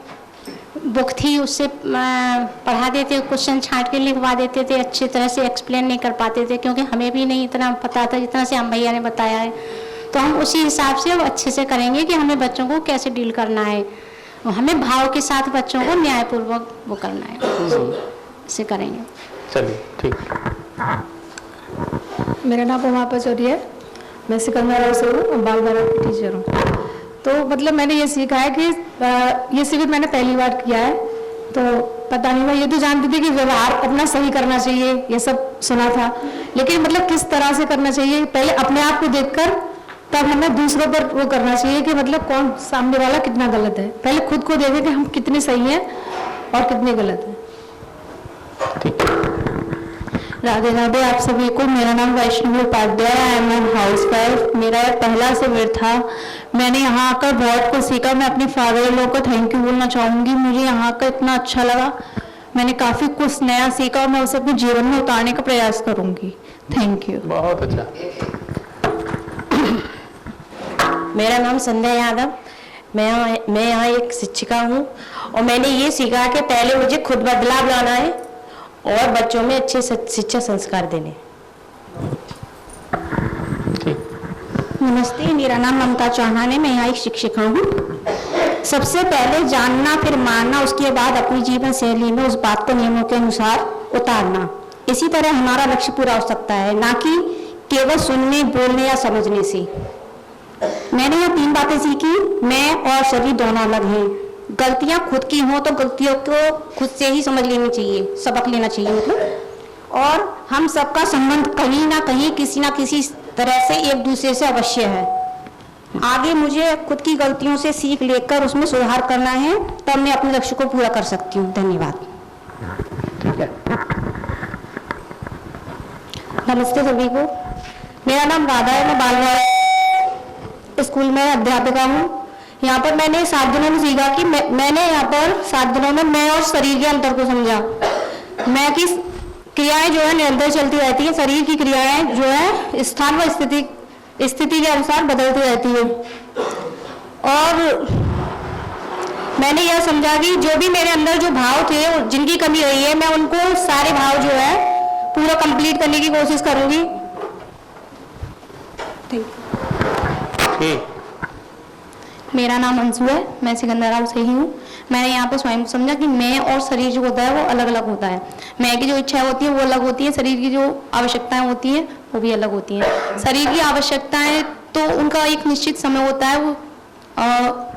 बुक थी उससे पढ़ा देते, क्वेश्चन छांट के लिखवा देते थे, अच्छी तरह से एक्सप्लेन नहीं कर पाते थे क्योंकि हमें भी नहीं इतना पता था जितना से हम भैया ने बताया है। तो हम उसी हिसाब से अब अच्छे से करेंगे कि हमें बच्चों को कैसे डील करना है, हमें भाव के साथ बच्चों को न्यायपूर्वक वो करना है, इसे करेंगे। चलिए ठीक। मेरा नाम उमा पचौरी है, मैं सिकंदरा से हूँ, बाल बालक की टीचर हूँ। तो मतलब मैंने ये सीखा है कि ये शिविर मैंने पहली बार किया है, तो पता नहीं, मैं ये तो जानती थी कि व्यवहार अपना सही करना चाहिए, ये सब सुना था, लेकिन मतलब किस तरह से करना चाहिए, पहले अपने आप को देखकर तब हमें दूसरों पर वो करना चाहिए कि मतलब कौन सामने वाला कितना गलत है। पहले खुद को देखें कि हम कितने सही हैं और कितने गलत हैं। राधे राधे आप सभी को। मेरा नाम Vaishnavi Upadhyay, I am an housewife. मेरा पहला शिविर था, मैंने यहाँ आकर बहुत कुछ सीखा। मैं अपनी फादर इन लॉ को थैंक यू बोलना चाहूँगी, मुझे यहाँ आकर इतना अच्छा लगा, मैंने काफ़ी कुछ नया सीखा और मैं उसे अपने जीवन में उतारने का प्रयास करूँगी। Thank you. बहुत अच्छा। मेरा नाम संध्या यादव, मैं यहाँ एक शिक्षिका हूँ और मैंने ये सीखा कि पहले मुझे खुद बदलाव लाना है और बच्चों में अच्छे शिक्षा संस्कार देने। नमस्ते, मेरा नाम ममता चौहान है, मैं यहाँ एक शिक्षिका हूँ। सबसे पहले जानना फिर मानना, उसके बाद अपनी जीवन शैली में उस बात को नियमों के अनुसार उतारना। इसी तरह हमारा लक्ष्य पूरा हो सकता है, ना कि केवल सुनने, बोलने या समझने से। मैंने यहाँ 3 बातें सीखी। मैं और शरीर दोनों अलग हैं। गलतियाँ खुद की हों तो गलतियों को खुद से ही समझ लेनी चाहिए, सबक लेना चाहिए मतलब। और हम सबका संबंध कहीं ना कहीं किसी ना किसी तरह से एक दूसरे से अवश्य है। आगे मुझे खुद की गलतियों से सीख लेकर उसमें सुधार करना है, तब मैं अपने लक्ष्य को पूरा कर सकती हूँ। धन्यवाद। ठीक है। नमस्ते सभी को, मेरा नाम राधा है, मैं बालवाड़ी स्कूल में अध्यापिका हूँ। यहाँ पर मैंने 7 दिनों में सीखा कि मैंने यहाँ पर 7 दिनों में मैं और शरीर के अंतर को समझा। मैं की क्रियाएं जो है निरंतर चलती रहती है, शरीर की क्रियाएं जो है स्थान व स्थिति के अनुसार बदलती रहती है। और मैंने यह समझा कि जो भी मेरे अंदर जो भाव थे, जिनकी कमी रही है, मैं उनको सारे भाव जो है पूरा कंप्लीट करने की कोशिश करूंगी। ठीक। मेरा नाम अंशु है, मैं सिकंदराबाद से ही हूँ। मैंने यहाँ पे स्वयं समझा कि मैं और शरीर जो होता है वो अलग अलग होता है। मैं की जो इच्छाएं होती हैं वो अलग होती है, शरीर की जो आवश्यकताएं होती हैं वो भी अलग होती हैं। शरीर की आवश्यकताएं तो उनका एक निश्चित समय होता है, वो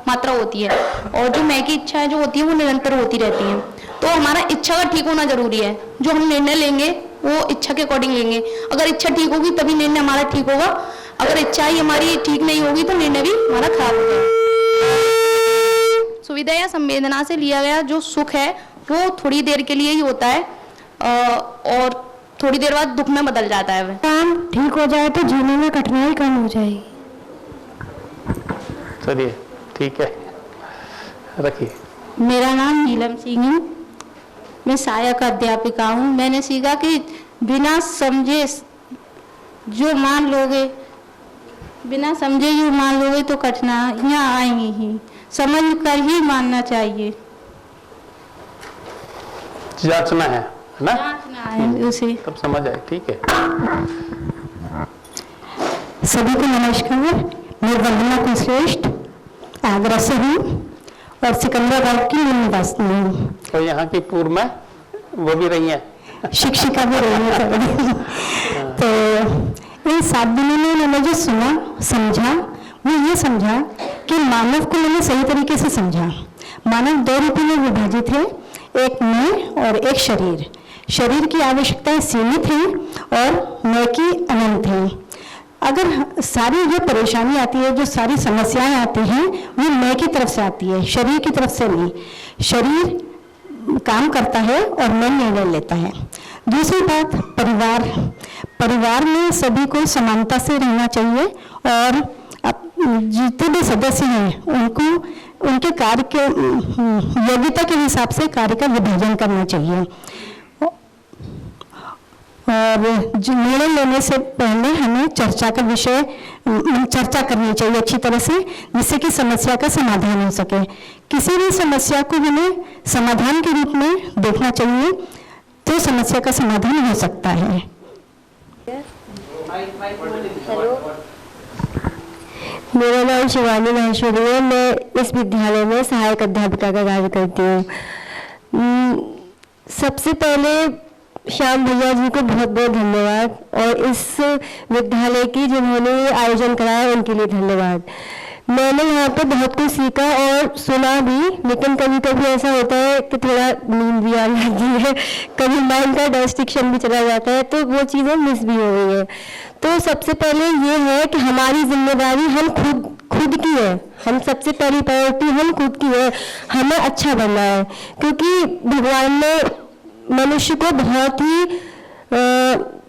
मात्रा होती है, और जो मैं की इच्छाएं जो होती है वो निरंतर होती रहती हैं। तो हमारा इच्छा का ठीक होना जरूरी है। जो हम निर्णय लेंगे वो इच्छा के अकॉर्डिंग लेंगे। अगर इच्छा ठीक होगी तभी निर्णय हमारा ठीक होगा, अगर इच्छा ही हमारी ठीक नहीं होगी तो निर्णय भी हमारा खराब होगा। सुविधा या संवेदना से लिया गया जो सुख है वो थोड़ी देर के लिए ही होता है, और थोड़ी देर बाद दुख में बदल जाता है। काम ठीक हो जाए तो जीने में कठिनाई कम हो जाएगी। चलिए ठीक है, रखिए। मेरा नाम नीलम सिंह है, मैं सहायक अध्यापिका हूँ। मैंने सीखा कि बिना समझे जो मान लोगे तो कठिनाइयाँ आएंगी ही, समझ कर ही मानना चाहिए। जांचना है ना? जांचना है उसे, तब समझ आए। ठीक है। सभी को नमस्कार, मैं वंदना कुलश्रेष्ठ आगरा से हूँ और सिकंदराबाद की मूल निवासी हूँ। और यहाँ की पूर्व में वो भी रही है, शिक्षिका भी रही है। तो इन 7 दिनों में मैंने जो सुना समझा वो ये समझा कि मानव को मैंने सही तरीके से समझा। मानव 2 रूपों में विभाजित है, एक मैं और एक शरीर। शरीर की आवश्यकताएं सीमित हैं और मैं की अनंत है। अगर सारी जो परेशानी आती है, जो सारी समस्याएं आती हैं, वो मैं की तरफ से आती है, शरीर की तरफ से नहीं। शरीर काम करता है और मैं निर्णय लेता है। दूसरी बात, परिवार में सभी को समानता से रहना चाहिए और जितने भी सदस्य हैं उनको उनके कार्य के योग्यता के हिसाब से कार्य का विभाजन करना चाहिए। और जो निर्णय लेने से पहले हमें चर्चा करनी चाहिए अच्छी तरह से, जिससे कि समस्या का समाधान हो सके। किसी भी समस्या को हमें समाधान के रूप में देखना चाहिए, तो समस्या का समाधान हो सकता है। मेरा नाम शिवानी महेश्वरी है, मैं इस विद्यालय में सहायक अध्यापिका का कार्य करती हूँ। सबसे पहले श्याम भैया जी को बहुत बहुत धन्यवाद, और इस विद्यालय की जिन्होंने आयोजन कराया उनके लिए धन्यवाद। मैंने यहाँ पे बहुत कुछ सीखा और सुना भी, लेकिन कभी कभी ऐसा होता है कि थोड़ा नींद भी आ जाती है, कभी माइंड का डायस्ट्रिक्शन भी चला जाता है, तो वो चीज़ें मिस भी हो गई है। तो सबसे पहले ये है कि हमारी जिम्मेदारी हम खुद की है। हम सबसे पहली प्रायोरिटी हम खुद की है, हमें अच्छा बनना है, क्योंकि भगवान ने मनुष्य को बहुत ही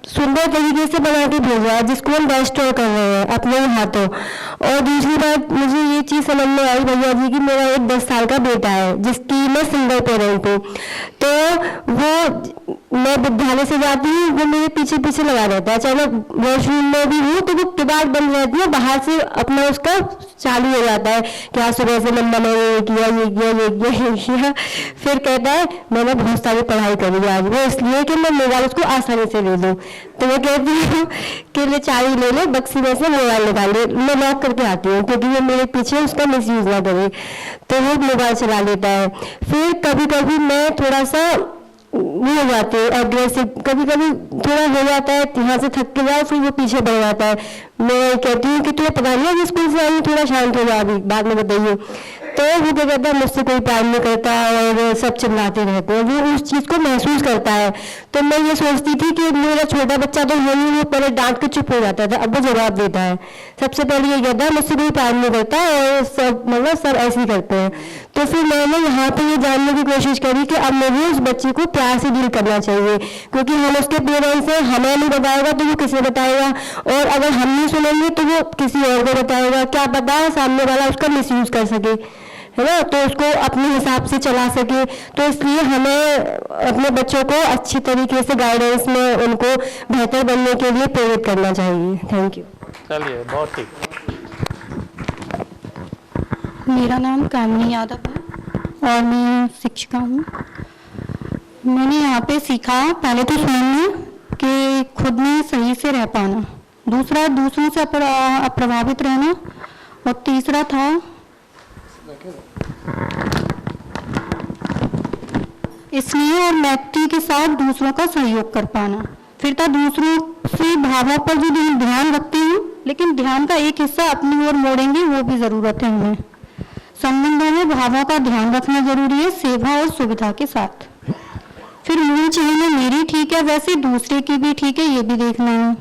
सुंदर तरीके से बना के भेजा है, जिसको हम डिस्ट्रॉय कर रहे हैं अपने हाथों। और दूसरी बात, मुझे ये चीज़ समझ में आई भैया जी की, मेरा एक 10 साल का बेटा है जिसकी मैं सिंगल पेरेंट हूँ। तो वो मैं विद्यालय से जाती हूँ, वो मेरे पीछे पीछे लगा रहता है। चाहे मैं वॉशरूम में भी हूँ तो वो किबाड़ बंद रहती है, बाहर से अपना उसका चालू हो जाता है कि आज सुबह से मम्मा ने ये किया ये किया ये किया ये किया। फिर कहता है मैंने बहुत सारी पढ़ाई करी आज, वो इसलिए कि मैं मोबाइल उसको आसानी से ले लूँ। तो मैं कहती हूँ कि ले चाबी ले ले, बक्सी में से मोबाइल निकाल ले, मैं लॉक करके आती हूँ क्योंकि वो मेरे पीछे उसका मिसयूज ना करे, तो वो मोबाइल चला लेता है। फिर कभी कभी मैं थोड़ा सा वो हो जाते हैं अग्रेसिव, कभी कभी थोड़ा हो जाता है, यहाँ से थक के जाओ फिर वो पीछे बढ़ जाता है। मैं कहती हूँ कि तुम्हें पता नहीं है स्कूल से आई, थोड़ा शांत हो जाओ, अभी बाद में बताइए। तो वो क्या कहता है मुझसे कोई प्यार नहीं करता और सब चिल्लाते रहते हैं, वो उस चीज़ को महसूस करता है। तो मैं ये सोचती थी कि मेरा छोटा बच्चा तो है नहीं, वो पहले डांट के चुप हो जाता था, अब वो जवाब देता है। सबसे पहले ये कहता है मुझसे कोई प्यार नहीं करता और सब मतलब सब ऐसे ही करते हैं। तो फिर मैंने यहाँ पे ये जानने की कोशिश करी कि अब मुझे उस बच्चे को प्यार से डील करना चाहिए, क्योंकि हम उसके पेरेंट्स हैं, हमें नहीं बताएगा तो वो किसे बताएगा, और अगर हम नहीं सुनेंगे तो वो किसी और को बताएगा। क्या पता सामने वाला उसका मिसयूज कर सके, है ना, तो उसको अपने हिसाब से चला सके। तो इसलिए हमें अपने बच्चों को अच्छी तरीके से गाइडेंस में उनको बेहतर बनने के लिए प्रेरित करना चाहिए। Thank you. चलिए, बहुत ठीक। मेरा नाम कामिनी यादव है और मैं शिक्षिका हूँ। मैंने यहाँ पे सीखा पहले तो स्वयं में कि खुद में सही से रह पाना, दूसरा दूसरों से अप्रभावित रहना, और तीसरा था इसलिए और मैत्री के साथ दूसरों का सहयोग कर पाना। फिर था दूसरों से भावों पर जो ध्यान रखते हैं, लेकिन ध्यान का एक हिस्सा अपनी ओर मोड़ेंगे, वो भी ज़रूरत है हमें। संबंधों में भावों का ध्यान रखना जरूरी है, सेवा और सुविधा के साथ। फिर मूल चीज में मेरी ठीक है वैसे दूसरे की भी ठीक है, ये भी देखना है।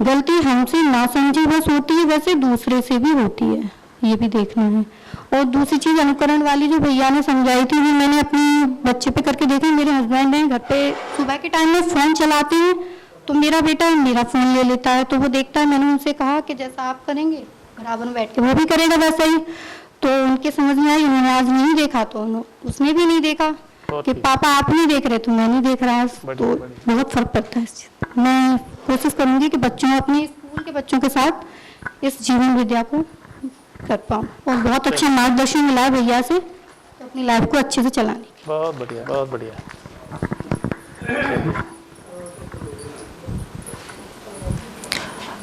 गलती हमसे ना समझी बस होती है, वैसे दूसरे से भी होती है, ये भी देखना है। और दूसरी चीज अनुकरण वाली जो भैया ने समझाई थी, वो मैंने अपने बच्चे पे करके देखी। मेरे हस्बैंड हैं घर पे सुबह के टाइम में फोन चलाते हैं, तो मेरा बेटा मेरा फोन ले लेता है, तो वो देखता है। मैंने उनसे कहा कि जैसा आप करेंगे बराबर में बैठ के वो भी करेगा वैसा ही। तो उनके समझ में आई, उन्होंने आज नहीं देखा तो उसने भी नहीं देखा कि पापा आप नहीं देख रहे तो मैं नहीं देख रहा। तो बहुत फर्क पड़ता है इस चीज। मैं कोशिश करूंगी कि बच्चों अपने स्कूल के बच्चों के साथ इस जीवन विद्या को कर पाऊँ, और बहुत अच्छा मार्गदर्शन मिला है भैया से तो अपनी लाइफ को अच्छे से चलाने। बहुत बढ़िया, बहुत बढ़िया।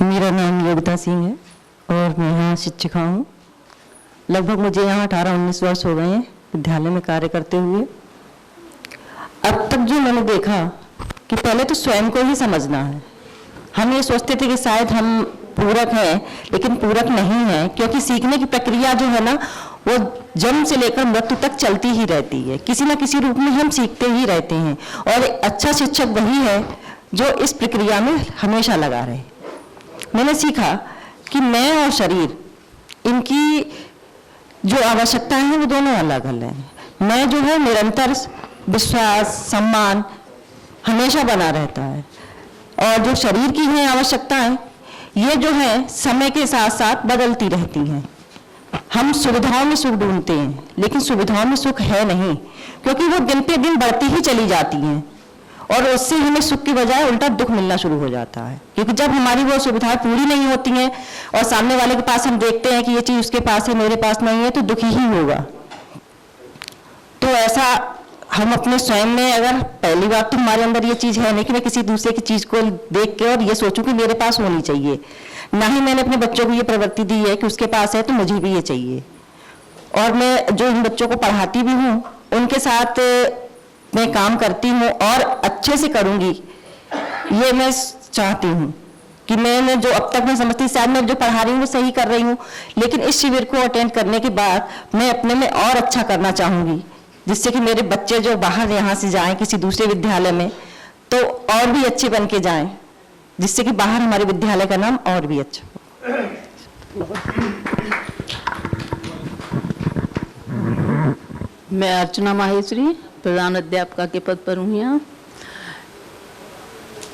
मेरा नाम योगिता सिंह है और मैं यहाँ शिक्षिका हूँ। लगभग मुझे यहाँ 18-19 वर्ष हो गए हैं विद्यालय में कार्य करते हुए। अब तक जो मैंने देखा कि पहले तो स्वयं को ही समझना है। हम ये सोचते थे कि शायद हम पूरक हैं, लेकिन पूरक नहीं है, क्योंकि सीखने की प्रक्रिया जो है ना वो जन्म से लेकर मृत्यु तक चलती ही रहती है। किसी न किसी रूप में हम सीखते ही रहते हैं, और एक अच्छा शिक्षक वही है जो इस प्रक्रिया में हमेशा लगा रहे। मैंने सीखा कि मैं और शरीर, इनकी जो आवश्यकताएं हैं वो दोनों अलग अलग हैं। मैं जो है निरंतर विश्वास सम्मान हमेशा बना रहता है, और जो शरीर की हैं आवश्यकताएं ये जो है समय के साथ साथ बदलती रहती हैं। हम सुविधाओं में सुख ढूंढते हैं, लेकिन सुविधाओं में सुख है नहीं, क्योंकि वो दिन पे दिन बढ़ती ही चली जाती हैं, और उससे हमें सुख की बजाय उल्टा दुख मिलना शुरू हो जाता है। क्योंकि जब हमारी वो सुविधाएं पूरी नहीं होती हैं और सामने वाले के पास हम देखते हैं कि ये चीज़ उसके पास है मेरे पास नहीं है, तो दुखी ही होगा। तो ऐसा हम अपने स्वयं में, अगर पहली बात तो हमारे अंदर ये चीज़ है नहीं कि मैं किसी दूसरे की चीज़ को देख के और ये सोचूं कि मेरे पास होनी चाहिए, ना ही मैंने अपने बच्चों को ये प्रवृत्ति दी है कि उसके पास है तो मुझे भी ये चाहिए। और मैं जो इन बच्चों को पढ़ाती भी हूँ, उनके साथ मैं काम करती हूँ और अच्छे से करूँगी, ये मैं चाहती हूँ कि मैंने जो अब तक मैं समझती शायद मैं जो पढ़ा रही हूँ वो सही कर रही हूँ, लेकिन इस शिविर को अटेंड करने के बाद मैं अपने में और अच्छा करना चाहूँगी, जिससे कि मेरे बच्चे जो बाहर यहाँ से जाएं किसी दूसरे विद्यालय में तो और भी अच्छे बन के जाएं, जिससे कि बाहर हमारे विद्यालय का नाम और भी अच्छा हो। मैं अर्चना माहेश्वरी प्रधान अध्यापिका के पद पर हूँ यहाँ।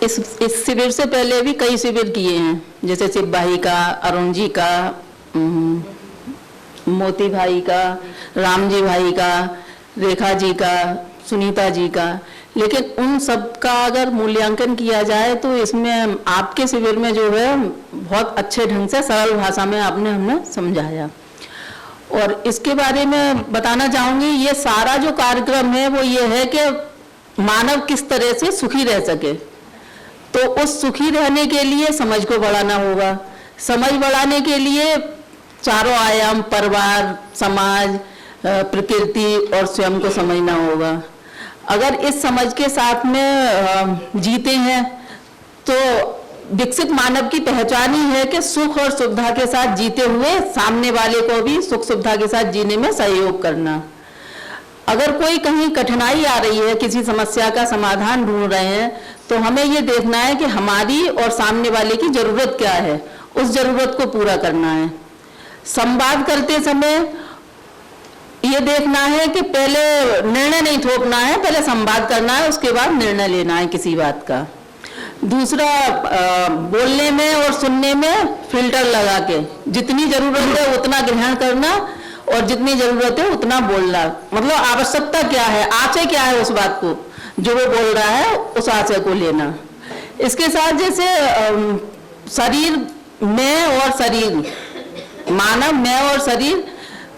इस शिविर से पहले भी कई शिविर किए हैं, जैसे शिव भाई का, अरुण जी का, मोती भाई का, राम जी भाई का, रेखा जी का, सुनीता जी का, लेकिन उन सब का अगर मूल्यांकन किया जाए तो इसमें आपके शिविर में जो है बहुत अच्छे ढंग से सरल भाषा में आपने हमें समझाया। और इसके बारे में बताना चाहूँगी, ये सारा जो कार्यक्रम है वो ये है कि मानव किस तरह से सुखी रह सके। तो उस सुखी रहने के लिए समझ को बढ़ाना होगा। समझ बढ़ाने के लिए चारों आयाम, परिवार, समाज, प्रकृति और स्वयं को समझना होगा। अगर इस समझ के साथ में जीते हैं तो विकसित मानव की पहचान ही है कि सुख और सुविधा के साथ जीते हुए सामने वाले को भी सुख सुविधा के साथ जीने में सहयोग करना। अगर कोई कहीं कठिनाई आ रही है, किसी समस्या का समाधान ढूंढ रहे हैं, तो हमें ये देखना है कि हमारी और सामने वाले की जरूरत क्या है, उस जरूरत को पूरा करना है। संवाद करते समय ये देखना है कि पहले निर्णय नहीं थोपना है, पहले संवाद करना है, उसके बाद निर्णय लेना है किसी बात का। दूसरा, बोलने में और सुनने में फिल्टर लगा के जितनी जरूरत है उतना ग्रहण करना और जितनी जरूरत है उतना बोलना। मतलब आवश्यकता क्या है, आशय क्या है उस बात को, जो वो बोल रहा है उस आशय को लेना। इसके साथ जैसे शरीर में और शरीर, मानव में और शरीर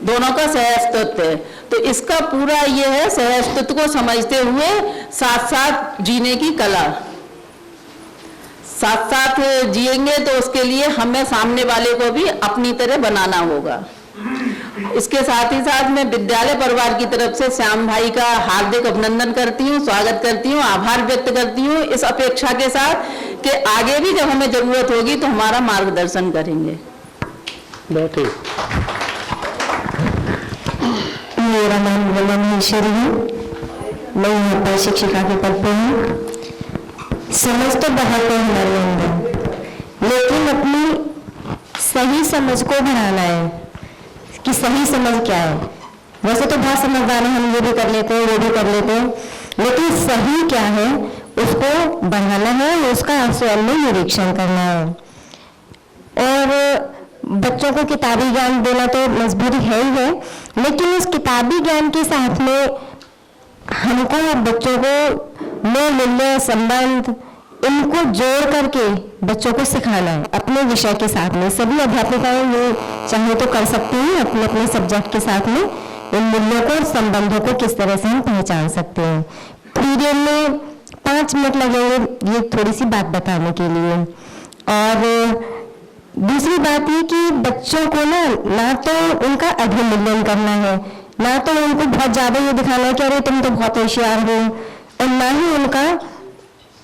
दोनों का सहअस्तित्व है, तो इसका पूरा ये है सहअस्तित्व को समझते हुए साथ साथ जीने की कला। साथ साथ जिएंगे तो उसके लिए हमें सामने वाले को भी अपनी तरह बनाना होगा। इसके साथ ही साथ मैं विद्यालय परिवार की तरफ से श्याम भाई का हार्दिक अभिनंदन करती हूँ, स्वागत करती हूँ, आभार व्यक्त करती हूँ, इस अपेक्षा के साथ कि आगे भी जब हमें जरूरत होगी तो हमारा मार्गदर्शन करेंगे। बैठे। मेरा नाम गुलाम महेश्वरी है, मैं यहाँ पर शिक्षिका के पद पर हूँ। समझ तो बहुत है हमारे अंदर, लेकिन अपनी सही समझ को बढ़ाना है कि सही समझ क्या है। वैसे तो बहुत समझदार है, हम ये भी कर लेते हैं, वो भी कर लेते हैं, लेकिन सही क्या है उसको बढ़ाना है, उसका स्वयं में निरीक्षण करना है। और बच्चों को किताबी ज्ञान देना तो मजबूरी है ही है, लेकिन उस किताबी ज्ञान के साथ में हमको बच्चों को मूल्य, संबंध, इनको जोड़ करके बच्चों को सिखाना है अपने विषय के साथ में। सभी अध्यापिकाएं ये चाहे तो कर सकती हैं अपने अपने सब्जेक्ट के साथ में इन मूल्यों को और संबंधों को किस तरह से हम पहचान सकते हैं। पीरियड में 5 मिनट लगेंगे ये थोड़ी सी बात बताने के लिए। और दूसरी बात ये कि बच्चों को ना तो उनका अभिमूल्यन करना है, ना तो उनको बहुत ज्यादा ये दिखाना है कि अरे तुम तो बहुत होशियार हो, और ना ही उनका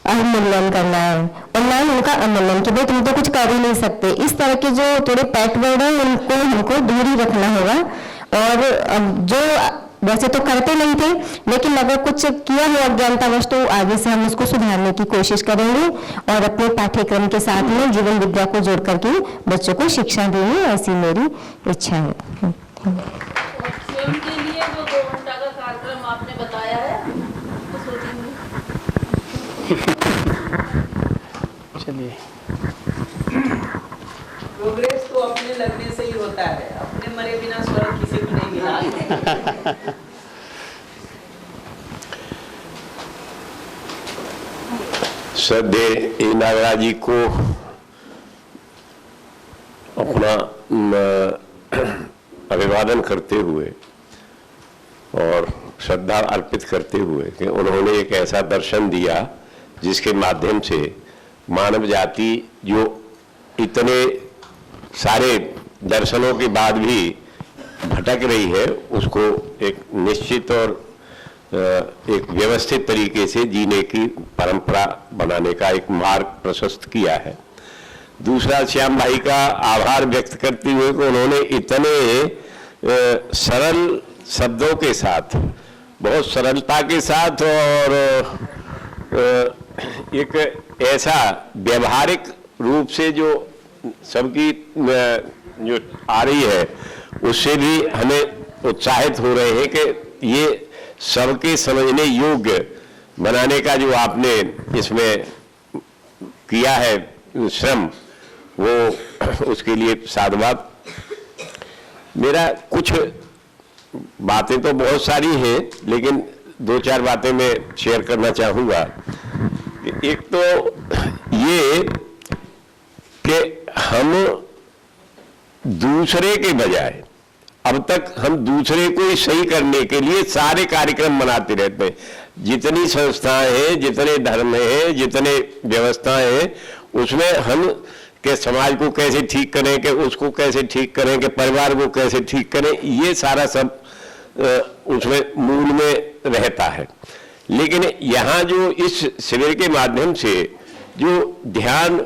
अवमूल्यन करना है और ना ही उनका अवमूल्यन कि भाई तुम तो कुछ कर ही नहीं सकते। इस तरह के जो थोड़े पैट वर्ड है उनको हमको दूर ही रखना होगा। और जो वैसे तो करते नहीं थे, लेकिन अगर कुछ किया हो अज्ञानतावश तो आगे से हम उसको सुधारने की कोशिश करेंगे और अपने पाठ्यक्रम के साथ में जीवन विद्या को जोड़ करके बच्चों को शिक्षा देंगे, ऐसी मेरी इच्छा है। स्वयं के लिए जो 2 घंटा का कार्यक्रम आपने बताया है तो चलिए, प्रोग्रेस तो अपने लगने से ही होता है, अपने मरे बिना स्वर्ग किसी को नहीं मिला। श्रद्धेय नागराज जी को अपना अभिवादन करते हुए और श्रद्धा अर्पित करते हुए कि उन्होंने एक ऐसा दर्शन दिया जिसके माध्यम से मानव जाति जो इतने सारे दर्शनों के बाद भी भटक रही है उसको एक निश्चित और एक व्यवस्थित तरीके से जीने की परंपरा बनाने का एक मार्ग प्रशस्त किया है। दूसरा, श्याम भाई का आभार व्यक्त करते हुए कि उन्होंने इतने सरल शब्दों के साथ, बहुत सरलता के साथ और एक ऐसा व्यवहारिक रूप से जो सबकी जो आ रही है उससे भी हमें उत्साहित हो रहे हैं कि ये सबके समझने योग्य बनाने का जो आपने इसमें किया है श्रम, वो उसके लिए साधुवाद। मेरा कुछ बातें तो बहुत सारी हैं, लेकिन दो चार बातें मैं शेयर करना चाहूँगा। एक तो ये कि हम दूसरे के बजाय अब तक हम दूसरे को ही सही करने के लिए सारे कार्यक्रम बनाते रहते हैं। जितनी संस्थाएं हैं, जितने धर्म हैं, जितने व्यवस्थाएं हैं, उसमें हम के समाज को कैसे ठीक करें, कि उसको कैसे ठीक करें, कि परिवार को कैसे ठीक करें, ये सारा सब उसमें मूल में रहता है। लेकिन यहाँ जो इस शिविर के माध्यम से जो ध्यान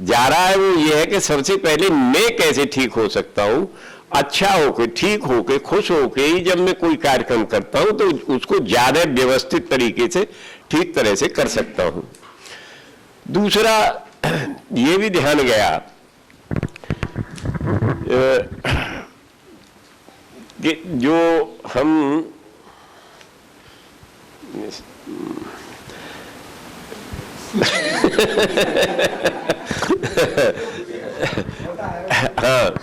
जा रहा है वो ये है कि सबसे पहले मैं कैसे ठीक हो सकता हूँ, अच्छा होके, ठीक होके, खुश होके ही जब मैं कोई कार्यक्रम करता हूँ तो उसको ज्यादा व्यवस्थित तरीके से, ठीक तरह से कर सकता हूँ। दूसरा ये भी ध्यान गया कि जो हम हाँ,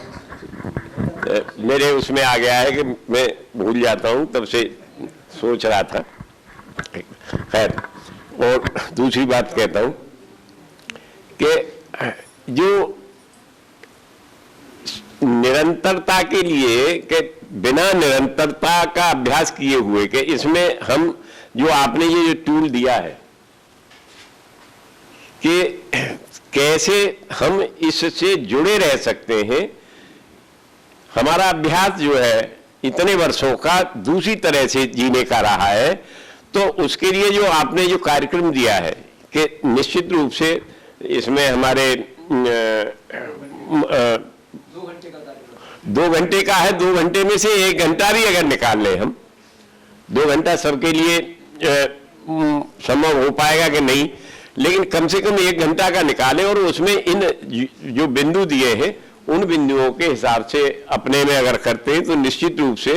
मेरे उसमें आ गया है कि मैं भूल जाता हूँ, तब से सोच रहा था। खैर, और दूसरी बात कहता हूँ कि जो निरंतरता के लिए, कि बिना निरंतरता का अभ्यास किए हुए, कि इसमें हम जो आपने ये जो टूल दिया है कि कैसे हम इससे जुड़े रह सकते हैं, हमारा अभ्यास जो है इतने वर्षों का दूसरी तरह से जीने का रहा है, तो उसके लिए जो आपने जो कार्यक्रम दिया है कि निश्चित रूप से इसमें हमारे 2 घंटे का है, 2 घंटे में से 1 घंटा भी अगर निकाल लें हम, 2 घंटा सबके लिए संभव हो पाएगा कि नहीं, लेकिन कम से कम 1 घंटा का निकालें और उसमें इन जो बिंदु दिए हैं उन बिंदुओं के हिसाब से अपने में अगर करते हैं तो निश्चित रूप से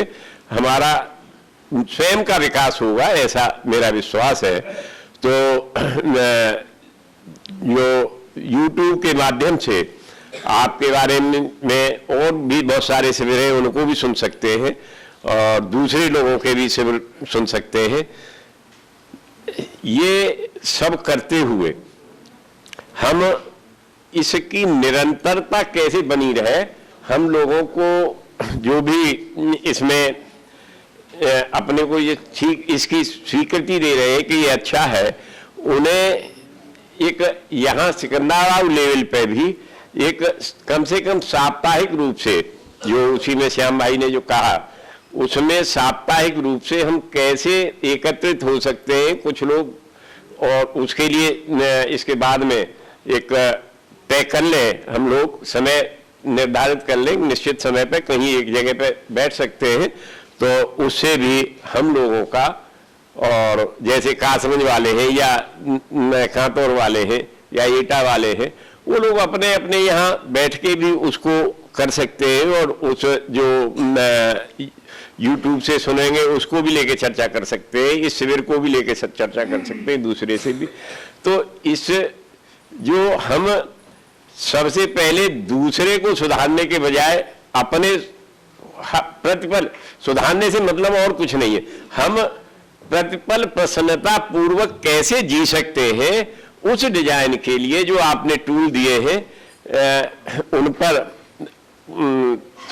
हमारा स्वयं का विकास होगा, ऐसा मेरा विश्वास है। तो जो YouTube के माध्यम से आपके बारे में और भी बहुत सारे शिविर हैं, उनको भी सुन सकते हैं और दूसरे लोगों के भी शिविर सुन सकते हैं। ये सब करते हुए हम इसकी निरंतरता कैसे बनी रहे, हम लोगों को जो भी इसमें अपने को ये ठीक इसकी स्वीकृति दे रहे हैं कि ये अच्छा है, उन्हें एक यहाँ सिकंदराबाद लेवल पे भी एक कम से कम साप्ताहिक रूप से, जो उसी में श्याम भाई ने जो कहा, उसमें साप्ताहिक रूप से हम कैसे एकत्रित हो सकते हैं कुछ लोग, और उसके लिए इसके बाद में एक तय कर लें, हम लोग समय निर्धारित कर लें, निश्चित समय पे कहीं एक जगह पे बैठ सकते हैं, तो उससे भी हम लोगों का, और जैसे कासगंज वाले हैं या खातौर वाले हैं या एटा वाले हैं, वो लोग अपने अपने यहाँ बैठ के भी उसको कर सकते हैं, और उस जो YouTube से सुनेंगे उसको भी लेके चर्चा कर सकते हैं, इस शिविर को भी लेके चर्चा कर सकते हैं दूसरे से भी। तो इस जो हम सबसे पहले दूसरे को सुधारने के बजाय अपने प्रतिपल सुधारने से मतलब और कुछ नहीं है, हम प्रतिपल प्रसन्नता पूर्वक कैसे जी सकते हैं, उस डिजाइन के लिए जो आपने टूल दिए हैं उन पर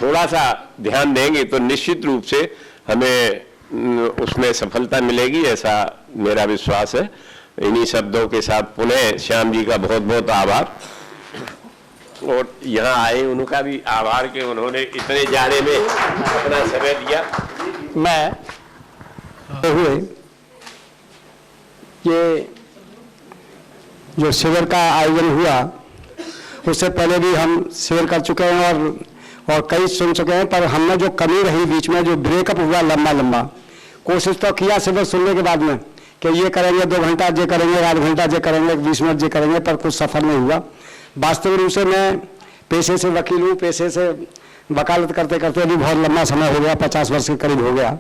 थोड़ा सा ध्यान देंगे तो निश्चित रूप से हमें उसमें सफलता मिलेगी, ऐसा मेरा विश्वास है। इन्हीं शब्दों के साथ पुनः श्याम जी का बहुत बहुत आभार, और यहाँ आए उनका भी आभार कि उन्होंने इतने जाने में अपना समय दिया। मैं हुए ये जो शिविर का आयोजन हुआ उससे पहले भी हम शिविर कर चुके हैं और कई सुन चुके हैं, पर हमने जो कमी रही बीच में, जो ब्रेकअप हुआ लंबा कोशिश तो किया शिविर सुनने के बाद में कि ये करेंगे 2 घंटा ये करेंगे, आध घंटा ये करेंगे, 20 मिनट ये करेंगे, पर कुछ सफल नहीं हुआ। वास्तविक रूप से मैं पेशे से वकील हूँ, पेशे से वकालत करते करते भी बहुत लंबा समय हो गया, 50 वर्ष के करीब हो गया।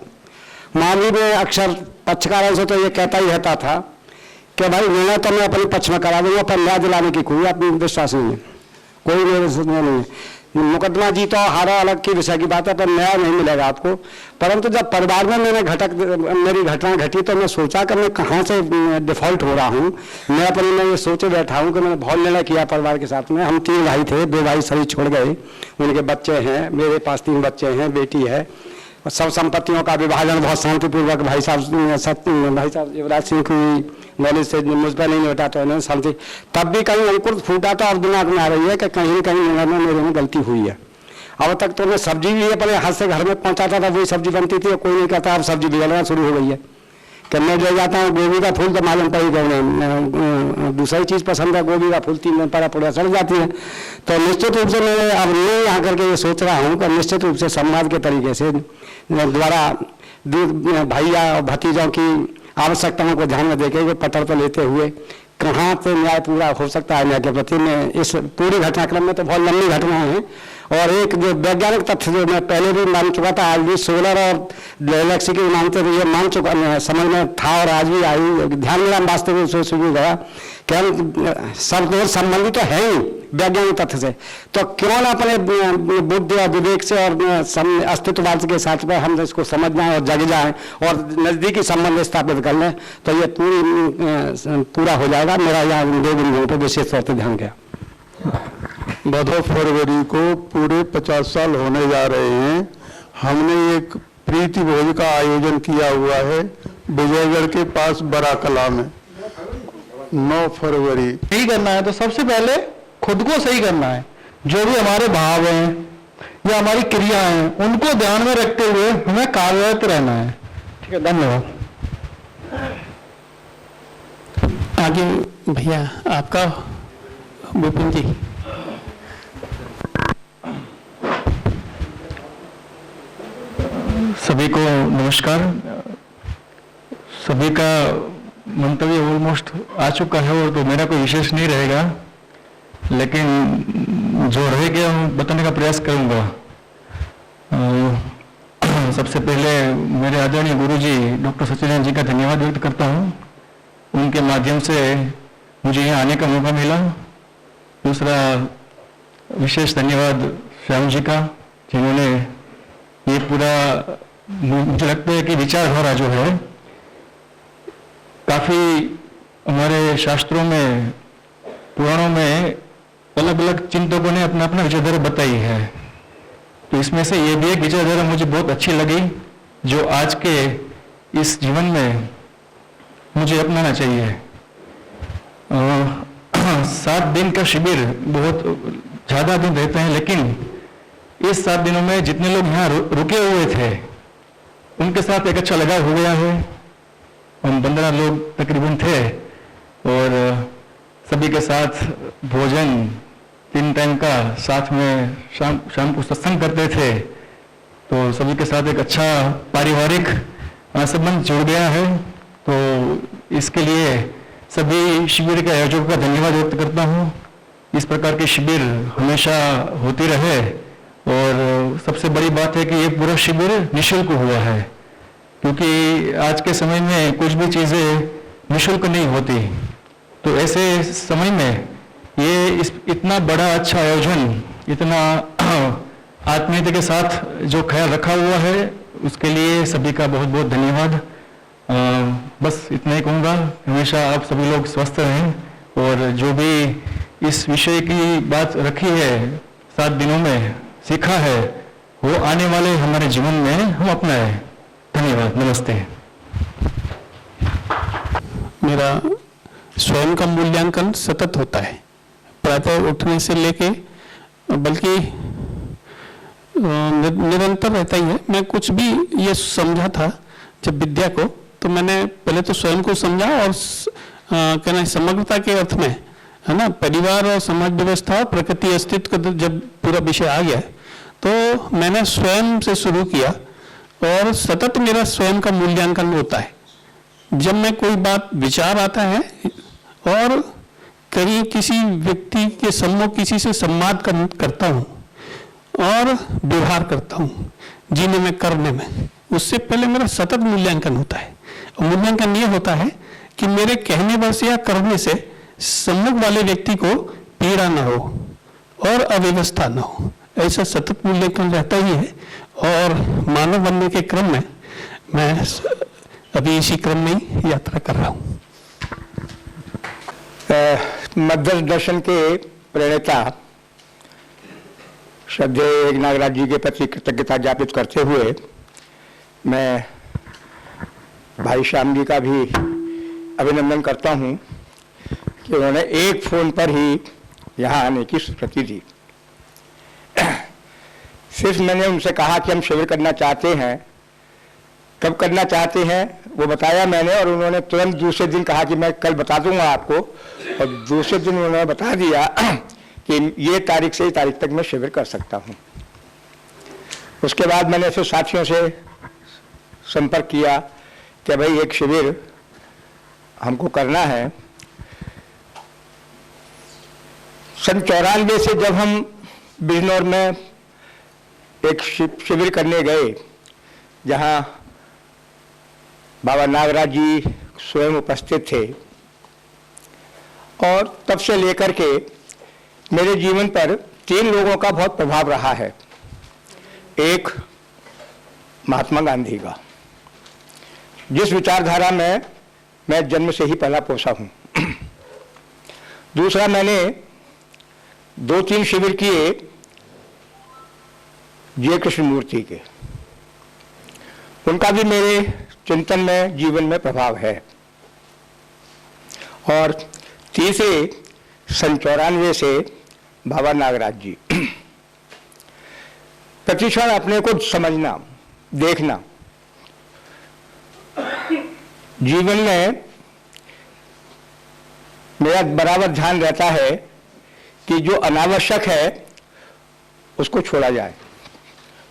मामले में अक्सर पक्षकारों से तो ये कहता ही रहता था कि भाई निर्णय तो मैं अपने पक्ष में करा दूंगा, पर न्याय दिलाने की कोई अपनी विश्वास नहीं है, कोई मेरे नहीं है। मुकदमा जीता और हारा अलग की विषय की बात है, पर न्याय नहीं मिलेगा आपको। परंतु जब परिवार में मेरी घटना घटी तो मैं सोचा कि मैं कहाँ से डिफॉल्ट हो रहा हूँ। मैं अपने में ये सोचे बैठा हूँ कि मैंने बहुत निर्णय किया परिवार के साथ में। हम 3 भाई थे, 2 भाई सभी छोड़ गए, उनके बच्चे हैं, मेरे पास 3 बच्चे हैं, बेटी है। सब संपत्तियों का विभाजन बहुत शांतिपूर्वक भाई साहब युवराज सिंह की नॉलेज से मुझ पर नहीं होता, तो इन्होंने शांति। तब भी कहीं अंकुर फूटा तो अब दिमाग में आ रही है कि कहीं न कहीं मेरे में गलती हुई है। अब तक तो मैं सब्जी भी अपने हाथ से घर में पहुंचाता था, वही सब्जी बनती थी, कोई नहीं कहता अब सब्जी बिगड़ना शुरू हो गई है। कि मैं ले जाता हूँ गोभी का फूल तो मालूम पड़ी गए, दूसरी चीज़ पसंद है, गोभी का फूल 3 दिन पर पूरा सड़ जाती है। तो निश्चित रूप से मैं अब नहीं यहाँ करके ये सोच रहा हूँ कि निश्चित रूप से संवाद के तरीके से द्वारा भाई या भतीजों की आवश्यकताओं को ध्यान में देके पकड़ पर लेते हुए कहाँ से न्याय पूरा हो सकता है न्याय के प्रति में। इस पूरी घटनाक्रम में तो बहुत लंबी घटनाएं हैं, और एक जो वैज्ञानिक तथ्य जो मैं पहले भी मान चुका था, आज भी सोलर और गैलेक्सी के मानते थे, ये मान चुका समझ में था, और आज भी आई ध्यान में वास्तव में सोच गया कि हम सब संबंधित तो है ही वैज्ञानिक तथ्य से, तो क्यों ना अपने बुद्धि और विवेक से और अस्तित्ववाद के साथ में हम इसको समझ जाएं और जग जाएं और नजदीकी संबंध स्थापित कर लें, तो ये पूरा हो जाएगा। मेरा यहाँ 2 बिंदुओं पर विशेष तौर पर ध्यान गया। 12 फरवरी को पूरे 50 साल होने जा रहे हैं। हमने एक प्रीति भोज का आयोजन किया हुआ है विजयगढ़ के पास बड़ा कला में। 9 फरवरी सही करना है तो सबसे पहले खुद को सही करना है। जो भी हमारे भाव हैं या हमारी क्रिया हैं उनको ध्यान में रखते हुए हमें कार्यरत रहना है। ठीक है, धन्यवाद। आगे भैया आपका विपिन जी। सभी को नमस्कार। सभी का मंतव्य ऑलमोस्ट आ चुका है और तो मेरा कोई विशेष नहीं रहेगा, लेकिन जो रह गया हूँ बताने का प्रयास करूँगा। सबसे पहले मेरे आदरणीय गुरुजी डॉक्टर सचिदानंद जी का धन्यवाद व्यक्त करता हूँ। उनके माध्यम से मुझे यहाँ आने का मौका मिला। दूसरा विशेष धन्यवाद श्याम जी का, जिन्होंने ये पूरा, मुझे लगता है कि विचारधारा जो है काफ़ी हमारे शास्त्रों में, पुराणों में अलग अलग चिंतकों ने अपना अपना विचारधारा बताई है। तो इसमें से ये भी एक विचारधारा मुझे बहुत अच्छी लगी, जो आज के इस जीवन में मुझे अपनाना चाहिए। 7 दिन का शिविर बहुत ज़्यादा दिन रहते हैं, लेकिन इस 7 दिनों में जितने लोग यहाँ रुके हुए थे उनके साथ एक अच्छा लगाव हो गया है। हम 15 लोग तकरीबन थे और सभी के साथ भोजन 3 टाइम का साथ में शाम को सत्संग करते थे, तो सभी के साथ एक अच्छा पारिवारिक संबंध जुड़ गया है। तो इसके लिए सभी शिविर के आयोजकों का धन्यवाद व्यक्त करता हूँ। इस प्रकार के शिविर हमेशा होती रहे, और सबसे बड़ी बात है कि ये पूरा शिविर निःशुल्क हुआ है, क्योंकि आज के समय में कुछ भी चीज़ें निःशुल्क नहीं होती। तो ऐसे समय में ये इतना बड़ा अच्छा आयोजन, इतना आत्मीयता के साथ जो ख्याल रखा हुआ है, उसके लिए सभी का बहुत बहुत धन्यवाद। बस इतना ही कहूँगा। हमेशा आप सभी लोग स्वस्थ रहें, और जो भी इस विषय की बात रखी है 7 दिनों में सीखा है, वो आने वाले हमारे जीवन में हम अपनाएं। धन्यवाद, नमस्ते। मेरा स्वयं का मूल्यांकन सतत होता है, प्रातः उठने से लेके, बल्कि निरंतर रहता ही है। मैं कुछ भी ये समझा था जब विद्या को, तो मैंने पहले तो स्वयं को समझा, और कहना समग्रता के अर्थ में, है ना, परिवार और समाज व्यवस्था और प्रकृति अस्तित्व का जब पूरा विषय आ गया, तो मैंने स्वयं से शुरू किया, और सतत मेरा स्वयं का मूल्यांकन होता है। जब मैं कोई बात विचार आता है और कहीं किसी व्यक्ति के सम्मुख किसी से संवाद करता हूँ और व्यवहार करता हूँ, जीने में, करने में, उससे पहले मेरा सतत मूल्यांकन होता है। और मूल्यांकन ये होता है कि मेरे कहने पर से या करने से सम्मुख वाले व्यक्ति को पीड़ा न हो और अव्यवस्था न हो। ऐसा सतत मूल्यांकन रहता ही है। और मानव बनने के क्रम में मैं अभी इसी क्रम में ही यात्रा कर रहा हूँ। मध्य दर्शन के प्रणेता श्रद्धेय नागराज जी के प्रति कृतज्ञता ज्ञापित करते हुए मैं भाई श्याम जी का भी अभिनंदन करता हूं कि उन्होंने एक फोन पर ही यहाँ आने की स्वीकृति दी। सिर्फ मैंने उनसे कहा कि हम शिविर करना चाहते हैं, कब करना चाहते हैं वो बताया मैंने, और उन्होंने तुरंत दूसरे दिन कहा कि मैं कल बता दूंगा आपको, और दूसरे दिन उन्होंने बता दिया कि ये तारीख से तारीख तक मैं शिविर कर सकता हूँ। उसके बाद मैंने फिर साथियों से संपर्क किया कि भाई एक शिविर हमको करना है। सन 94 से जब हम बिजनौर में एक शिविर करने गए जहाँ बाबा नागराज जी स्वयं उपस्थित थे, और तब से लेकर के मेरे जीवन पर 3 लोगों का बहुत प्रभाव रहा है। एक महात्मा गांधी का, जिस विचारधारा में मैं जन्म से ही पला पोसा हूँ। दूसरा, मैंने 2-3 शिविर किए जय कृष्णमूर्ति के, उनका भी मेरे चिंतन में जीवन में प्रभाव है। और तीसरे सन 94 से बाबा नागराज जी। प्रतिक्षण अपने को समझना, देखना। जीवन में मेरा बराबर ध्यान रहता है कि जो अनावश्यक है उसको छोड़ा जाए,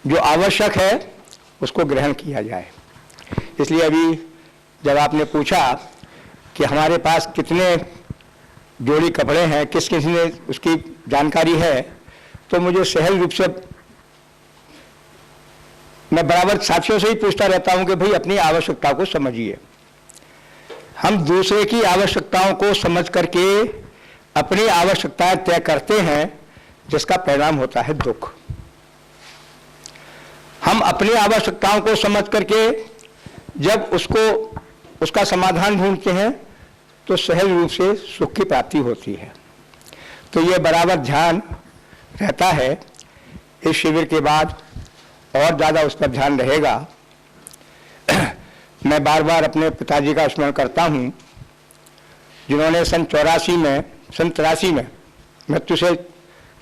जो आवश्यक है उसको ग्रहण किया जाए। इसलिए अभी जब आपने पूछा कि हमारे पास कितने जोड़ी कपड़े हैं, किस किस ने उसकी जानकारी है, तो मुझे सहज रूप से मैं बराबर साथियों से ही पूछता रहता हूं कि भाई अपनी आवश्यकता को समझिए। हम दूसरे की आवश्यकताओं को समझ करके अपनी आवश्यकताएं तय करते हैं, जिसका परिणाम होता है दुख। हम अपनी आवश्यकताओं को समझ करके जब उसका समाधान ढूंढते हैं तो सहज रूप से सुख की प्राप्ति होती है। तो ये बराबर ध्यान रहता है। इस शिविर के बाद और ज़्यादा उस पर ध्यान रहेगा। मैं बार बार अपने पिताजी का स्मरण करता हूँ, जिन्होंने सन 83 में मृत्यु से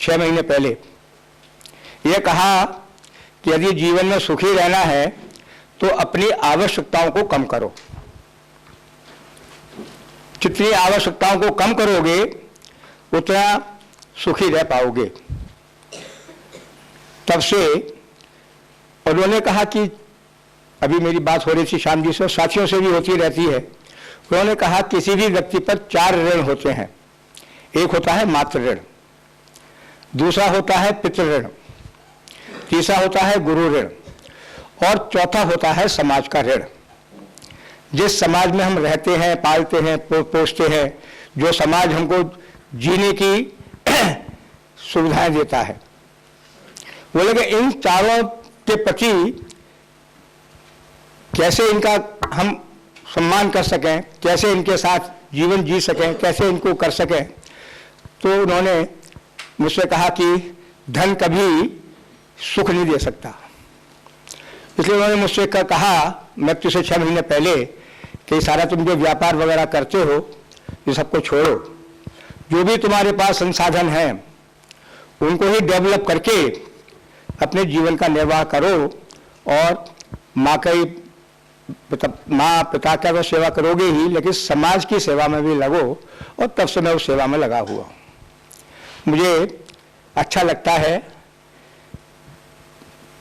6 महीने पहले ये कहा कि यदि जीवन में सुखी रहना है तो अपनी आवश्यकताओं को कम करो। जितनी आवश्यकताओं को कम करोगे उतना सुखी रह पाओगे। तब से उन्होंने कहा कि अभी मेरी बात हो रही थी श्याम जी से, साथियों से भी होती रहती है। उन्होंने कहा किसी भी व्यक्ति पर 4 ऋण होते हैं। एक होता है मातृ ऋण, दूसरा होता है पितृ ऋण, तीसरा होता है गुरु ऋण, और चौथा होता है समाज का ऋण। जिस समाज में हम रहते हैं, पालते हैं, पोसते हैं, जो समाज हमको जीने की सुविधाएं देता है, बोले कि इन चारों के प्रति कैसे इनका हम सम्मान कर सकें, कैसे इनके साथ जीवन जी सकें, कैसे इनको कर सकें। तो उन्होंने मुझसे कहा कि धन कभी सुख नहीं दे सकता। इसलिए उन्होंने मुझसे कहा मृत्यु से 6 महीने पहले कि सारा तुम जो व्यापार वगैरह करते हो ये सबको छोड़ो, जो भी तुम्हारे पास संसाधन हैं उनको ही डेवलप करके अपने जीवन का निर्वाह करो, और माँ पिता का तो सेवा करोगे ही, लेकिन समाज की सेवा में भी लगो। और तब से मैं उस सेवा में लगा हुआ हूँ। मुझे अच्छा लगता है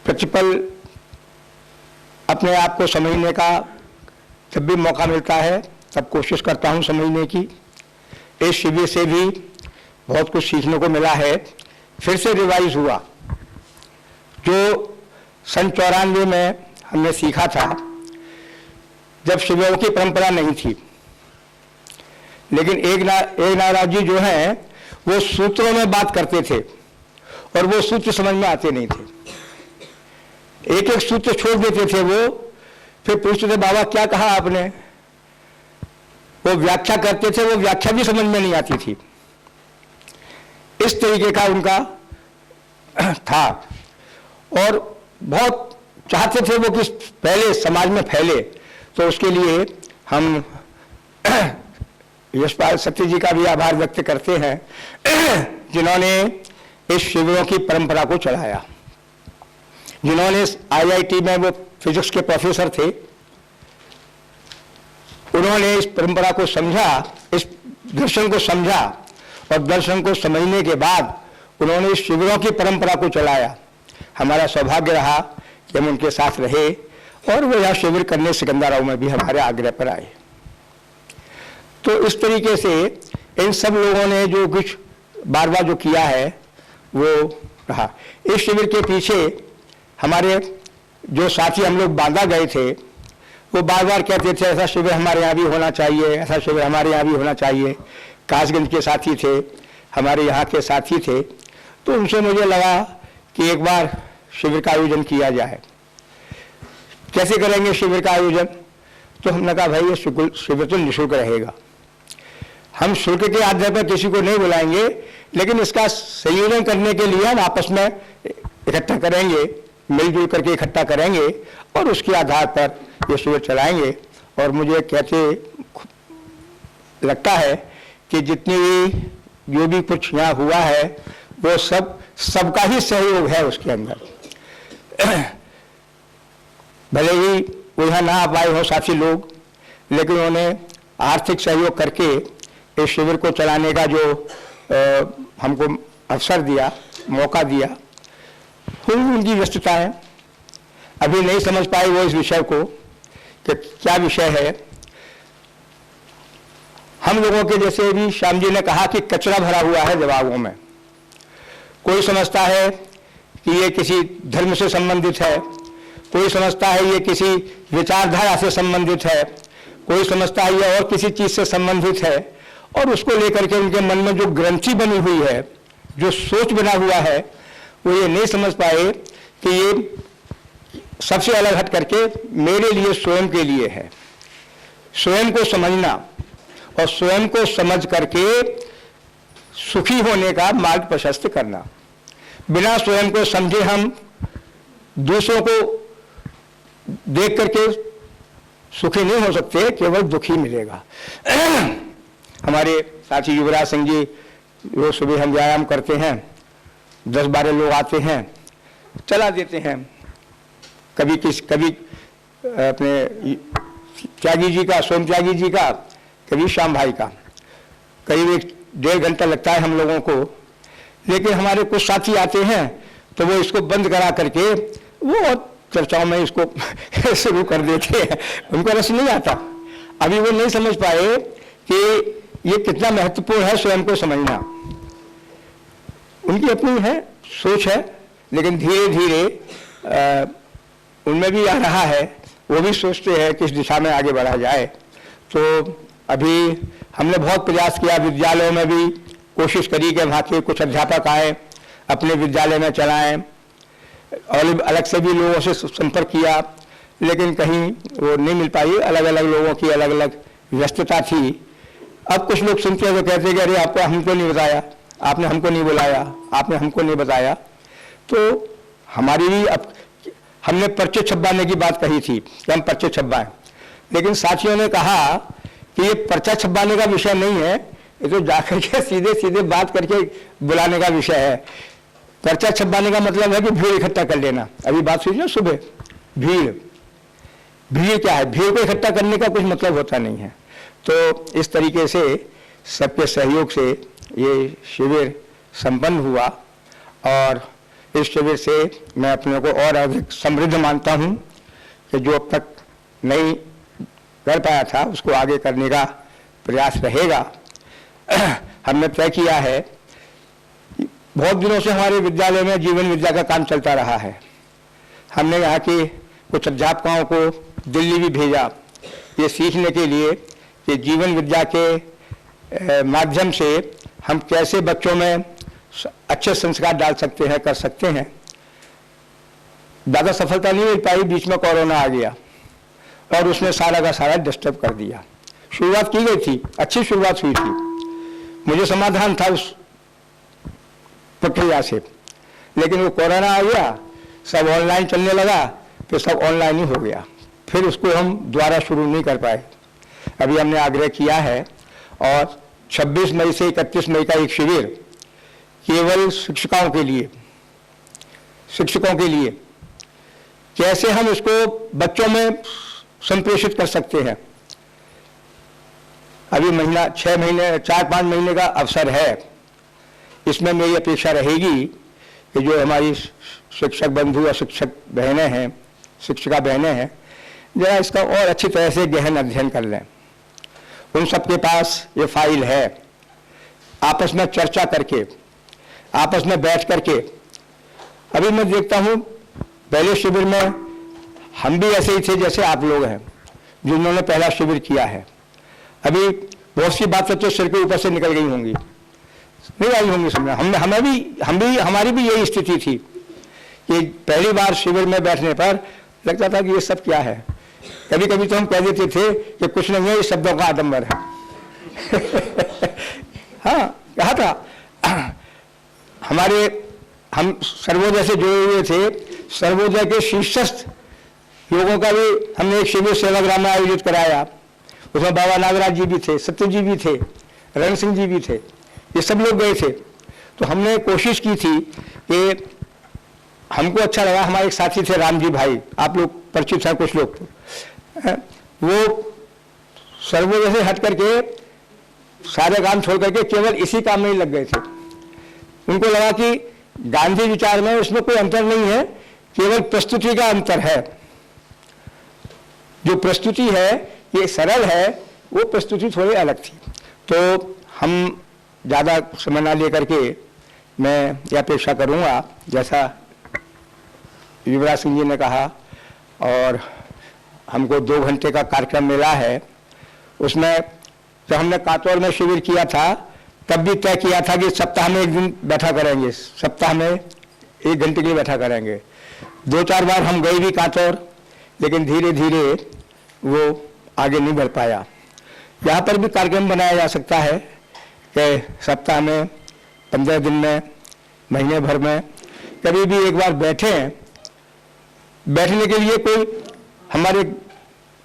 प्रतिपल अपने आप को समझने का। जब भी मौका मिलता है तब कोशिश करता हूँ समझने की। इस शिविर से भी बहुत कुछ सीखने को मिला है। फिर से रिवाइज हुआ जो सन 94 में हमने सीखा था, जब शिविरों की परंपरा नहीं थी। लेकिन एक नागराज जी जो हैं वो सूत्रों में बात करते थे और वो सूत्र समझ में आते नहीं थे। एक एक सूत्र छोड़ देते थे वो, फिर पूछते थे बाबा क्या कहा आपने, वो व्याख्या करते थे, वो व्याख्या भी समझ में नहीं आती थी। इस तरीके का उनका था और बहुत चाहते थे वो कि पहले समाज में फैले। तो उसके लिए हम यशपाल सत्य जी का भी आभार व्यक्त करते हैं जिन्होंने इस शिविरों की परंपरा को चलाया, जिन्होंने IIT में वो फिजिक्स के प्रोफेसर थे, उन्होंने इस परंपरा को समझा, इस दर्शन को समझा और दर्शन को समझने के बाद उन्होंने इस शिविरों की परंपरा को चलाया। हमारा सौभाग्य रहा कि हम उनके साथ रहे और वो यहाँ शिविर करने सिकंदराव में भी हमारे आग्रह पर आए। तो इस तरीके से इन सब लोगों ने जो कुछ बार बार जो किया है वो रहा। इस शिविर के पीछे हमारे जो साथी हम लोग बांधा गए थे वो बार बार कहते थे ऐसा शिविर हमारे यहाँ भी होना चाहिए, ऐसा शिविर हमारे यहाँ भी होना चाहिए। कासगंज के साथी थे, हमारे यहाँ के साथी थे, तो उनसे मुझे लगा कि एक बार शिविर का आयोजन किया जाए। कैसे करेंगे शिविर का आयोजन? तो हमने कहा भाई ये शिविर तो निःशुल्क रहेगा, हम शुल्क के आधार पर किसी को नहीं बुलाएंगे, लेकिन इसका संयोजन करने के लिए हम आपस में इकट्ठा करेंगे, मिलजुल करके इकट्ठा करेंगे और उसके आधार पर ये शिविर चलाएंगे। और मुझे कहते लगता है कि जितनी भी जो भी कुछ यहाँ हुआ है वो सबका ही सहयोग है उसके अंदर। भले ही वो यहाँ ना आ पाए हो साथी लोग, लेकिन उन्होंने आर्थिक सहयोग करके इस शिविर को चलाने का जो हमको अवसर दिया, मौका दिया। उनकी व्यस्तताएं अभी नहीं समझ पाए वो इस विषय को कि क्या विषय है। हम लोगों के जैसे भी श्याम जी ने कहा कि कचरा भरा हुआ है दिमागों में। कोई समझता है कि ये किसी धर्म से संबंधित है, कोई समझता है ये किसी विचारधारा से संबंधित है, कोई समझता है ये और किसी चीज से संबंधित है, और उसको लेकर के उनके मन में जो ग्रंथि बनी हुई है, जो सोच बना हुआ है, वो ये नहीं समझ पाए कि ये सबसे अलग हट करके मेरे लिए स्वयं के लिए है। स्वयं को समझना और स्वयं को समझ करके सुखी होने का मार्ग प्रशस्त करना। बिना स्वयं को समझे हम दूसरों को देख करके सुखी नहीं हो सकते, केवल दुखी मिलेगा। हमारे साथी युवराज सिंह जी, रोज सुबह हम व्यायाम करते हैं, 10-12 लोग आते हैं, चला देते हैं, कभी अपने त्यागी जी का, सोम त्यागी जी का, कभी श्याम भाई का, करीब 1-1.5 घंटा लगता है हम लोगों को। लेकिन हमारे कुछ साथी आते हैं तो वो इसको बंद करा करके वो चर्चाओं में इसको शुरू कर देते हैं, उनको रस नहीं आता। अभी वो नहीं समझ पाए कि ये कितना महत्वपूर्ण है स्वयं को समझना। उनकी अपनी है सोच है, लेकिन धीरे धीरे उनमें भी आ रहा है, वो भी सोचते हैं किस दिशा में आगे बढ़ा जाए। तो अभी हमने बहुत प्रयास किया, विद्यालयों में भी कोशिश करी कि वहाँ के कुछ अध्यापक आए, अपने विद्यालय में चलाएं, और अलग से भी लोगों से संपर्क किया, लेकिन कहीं वो नहीं मिल पाई। अलग अलग लोगों की अलग अलग व्यस्तता थी। अब कुछ लोग सुनते हैं तो कहते हैं कि अरे आपको हमको नहीं बताया, आपने हमको नहीं बुलाया, आपने हमको नहीं बताया। तो हमारी भी अब हमने पर्चे छपवाने की बात कही थी कि हम पर्चे छपवाएं, लेकिन साथियों ने कहा कि ये पर्चा छपवाने का विषय नहीं है, ये तो जाकर के सीधे सीधे बात करके बुलाने का विषय है। पर्चा छपवाने का मतलब है कि भीड़ इकट्ठा कर लेना। अभी बात सुनिए, सुबह भीड़ क्या है? भीड़ को इकट्ठा करने का कुछ मतलब होता नहीं है। तो इस तरीके से सबके सहयोग से ये शिविर संपन्न हुआ और इस शिविर से मैं अपने को और अधिक समृद्ध मानता हूँ कि जो अब तक नहीं कर पाया था उसको आगे करने का प्रयास रहेगा। हमने तय किया है, बहुत दिनों से हमारे विद्यालय में जीवन विद्या का काम चलता रहा है। हमने यहाँ के कुछ अध्यापकों को दिल्ली भी भेजा ये सीखने के लिए कि जीवन विद्या के माध्यम से हम कैसे बच्चों में अच्छे संस्कार डाल सकते हैं, कर सकते हैं। ज़्यादा सफलता नहीं मिल पाई, बीच में कोरोना आ गया और उसने सारा का सारा डिस्टर्ब कर दिया। शुरुआत की गई थी, अच्छी शुरुआत हुई थी, मुझे समाधान था उस प्रक्रिया से, लेकिन वो कोरोना आ गया, सब ऑनलाइन चलने लगा, फिर सब ऑनलाइन ही हो गया, फिर उसको हम दोबारा शुरू नहीं कर पाए। अभी हमने आग्रह किया है और 26 मई से 31 मई का एक शिविर केवल शिक्षकों के लिए कैसे हम इसको बच्चों में संप्रेषित कर सकते हैं। अभी महीना 6 महीने 4-5 महीने का अवसर है। इसमें मेरी अपेक्षा रहेगी कि जो हमारी शिक्षक बंधु और शिक्षक बहनें हैं, शिक्षिका बहनें हैं, जरा इसका और अच्छी तरह से गहन अध्ययन कर लें। उन सबके पास ये फाइल है, आपस में चर्चा करके, आपस में बैठ करके। अभी मैं देखता हूँ पहले शिविर में हम भी ऐसे ही थे जैसे आप लोग हैं जिन्होंने पहला शिविर किया है। अभी बहुत सी बातें तो सिर के ऊपर से निकल गई होंगी, नहीं आई होंगी समझ। हमारी भी यही स्थिति थी कि पहली बार शिविर में बैठने पर लगता था कि ये सब क्या है। कभी कभी तो हम कह देते थे कि कुछ नहीं है, ये शब्दों का आडंबर है। हाँ, कहा था। हम सर्वोदय से जुड़े हुए थे, सर्वोदय के शीर्षस्थ लोगों का भी हमने एक शिविर सेवाग्राम में आयोजित कराया। उसमें बाबा नागराज जी भी थे, सत्य जी भी थे, रण सिंह जी भी थे, ये सब लोग गए थे। तो हमने कोशिश की थी कि हमको अच्छा लगा। हमारे एक साथी थे राम जी भाई, आप लोग परिचित हैं कुछ लोग, वो सर्वोदय से हट करके सारे काम छोड़ करके केवल इसी काम में ही लग गए थे। उनको लगा कि गांधी विचार में उसमें कोई अंतर नहीं है, केवल प्रस्तुति का अंतर है। जो प्रस्तुति है ये सरल है, वो प्रस्तुति थोड़ी अलग थी। तो हम ज़्यादा समय ना लेकर के मैं यह अपेक्षा करूँगा, जैसा युवराज सिंह जी ने कहा, और हमको 2 घंटे का कार्यक्रम मिला है। उसमें जब हमने कातौर में शिविर किया था तब भी तय किया था कि सप्ताह में 1 दिन बैठा करेंगे, सप्ताह में 1 घंटे के लिए बैठा करेंगे। 2-4 बार हम गए भी कातौर, लेकिन धीरे धीरे वो आगे नहीं बढ़ पाया। यहाँ पर भी कार्यक्रम बनाया जा सकता है कि सप्ताह में, 15 दिन में, महीने भर में कभी भी एक बार बैठें। बैठने के लिए कोई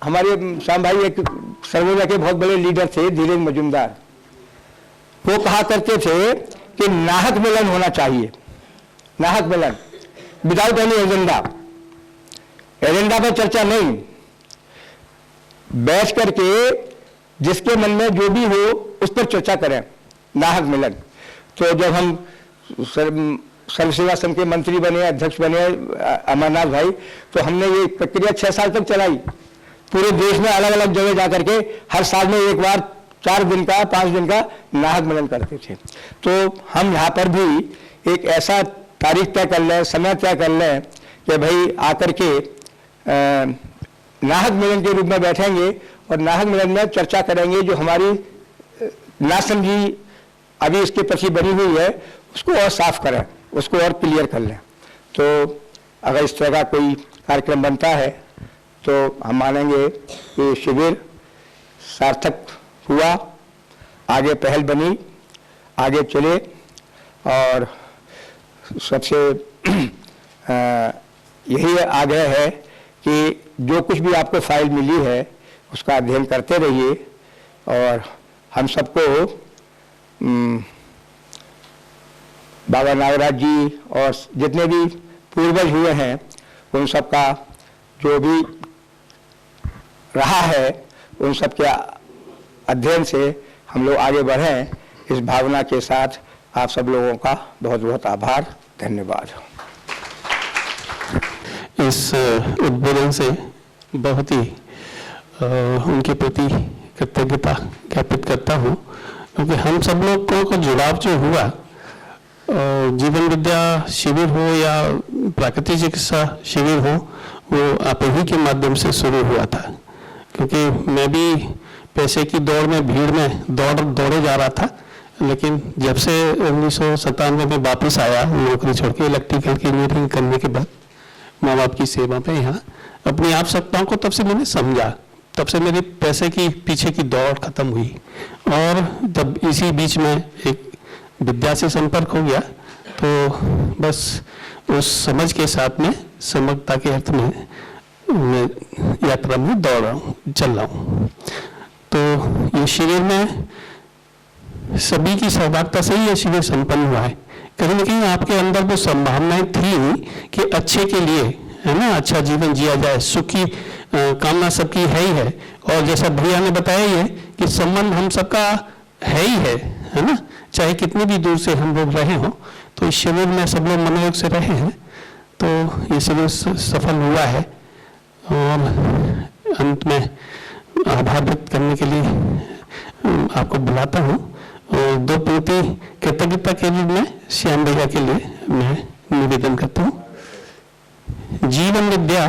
हमारे श्याम भाई एक सर्वोदय के बहुत बड़े लीडर थे, धीरेन्द्र मजूमदार, वो कहा करते थे कि नाहक मिलन होना चाहिए, नाहक मिलन, विदाउट एनी एजेंडा। एजेंडा पर चर्चा नहीं, बैठ करके जिसके मन में जो भी हो उस पर चर्चा करें, नाहक मिलन। तो जब हम सर्व सेवा संघ के मंत्री बने, अध्यक्ष बने अमरनाथ भाई, तो हमने ये प्रक्रिया 6 साल तक चलाई। पूरे देश में अलग अलग जगह जाकर के हर साल में एक बार 4 दिन का, 5 दिन का नाहक मिलन करते थे। तो हम यहाँ पर भी एक ऐसा तारीख तय कर लें, समय तय कर लें कि भाई आकर के नाहक मिलन के रूप में बैठेंगे और नाहक मिलन में चर्चा करेंगे। जो हमारी नासमझी अभी इसके प्रति बनी हुई है उसको और साफ करें, उसको और क्लियर कर लें। तो अगर इस तरह का कोई कार्यक्रम बनता है तो हम मानेंगे कि शिविर सार्थक हुआ, आगे पहल बनी, आगे चले। और सबसे यही आग्रह है कि जो कुछ भी आपको फाइल मिली है उसका अध्ययन करते रहिए। और हम सबको बाबा नागराज जी और जितने भी पूर्वज हुए हैं उन सब का जो भी रहा है उन सब के अध्ययन से हम लोग आगे बढ़ें, इस भावना के साथ आप सब लोगों का बहुत बहुत आभार, धन्यवाद। इस उद्बोधन से बहुत ही उनके प्रति कृतज्ञता ज्ञापित करता हूँ, क्योंकि हम सब लोगों का जुड़ाव जो हुआ, जीवन विद्या शिविर हो या प्राकृतिक चिकित्सा शिविर हो, वो आप ही के माध्यम से शुरू हुआ था। क्योंकि मैं भी पैसे की दौड़ में, भीड़ में दौड़े जा रहा था, लेकिन जब से 1997 में वापस आया नौकरी छोड़ के इलेक्ट्रिकल की इंजीनियरिंग करने के बाद माँ बाप की सेवा पे यहाँ अपनी आवश्यकताओं को तब से मैंने समझा, तब से मेरी पैसे की पीछे की दौड़ खत्म हुई। और जब इसी बीच में एक विद्या से संपर्क हो गया तो बस उस समझ के साथ में समग्रता के अर्थ में मैं यात्रा में दौड़ रहा हूँ, चल रहा हूँ। तो ये शिविर में सभी की सहभागिता से ही ये शिविर संपन्न हुआ है। कहीं ना कहीं आपके अंदर वो संभावनाएं थी कि अच्छे के लिए, है ना, अच्छा जीवन जिया जाए, सुख की कामना सबकी है ही है। और जैसा भैया ने बताया ये कि संबंध हम सबका है ही है ना, चाहे कितनी भी दूर से हम लोग रहे हों। तो इस शिविर में सब लोग मनोयोग से रहे हैं, तो ये शिविर सफल हुआ है। और अंत में आभार व्यक्त करने के लिए आपको बुलाता हूँ और 2 पंक्ति कृतज्ञता के रूप में श्याम भैया के लिए मैं निवेदन करता हूँ। जीवन विद्या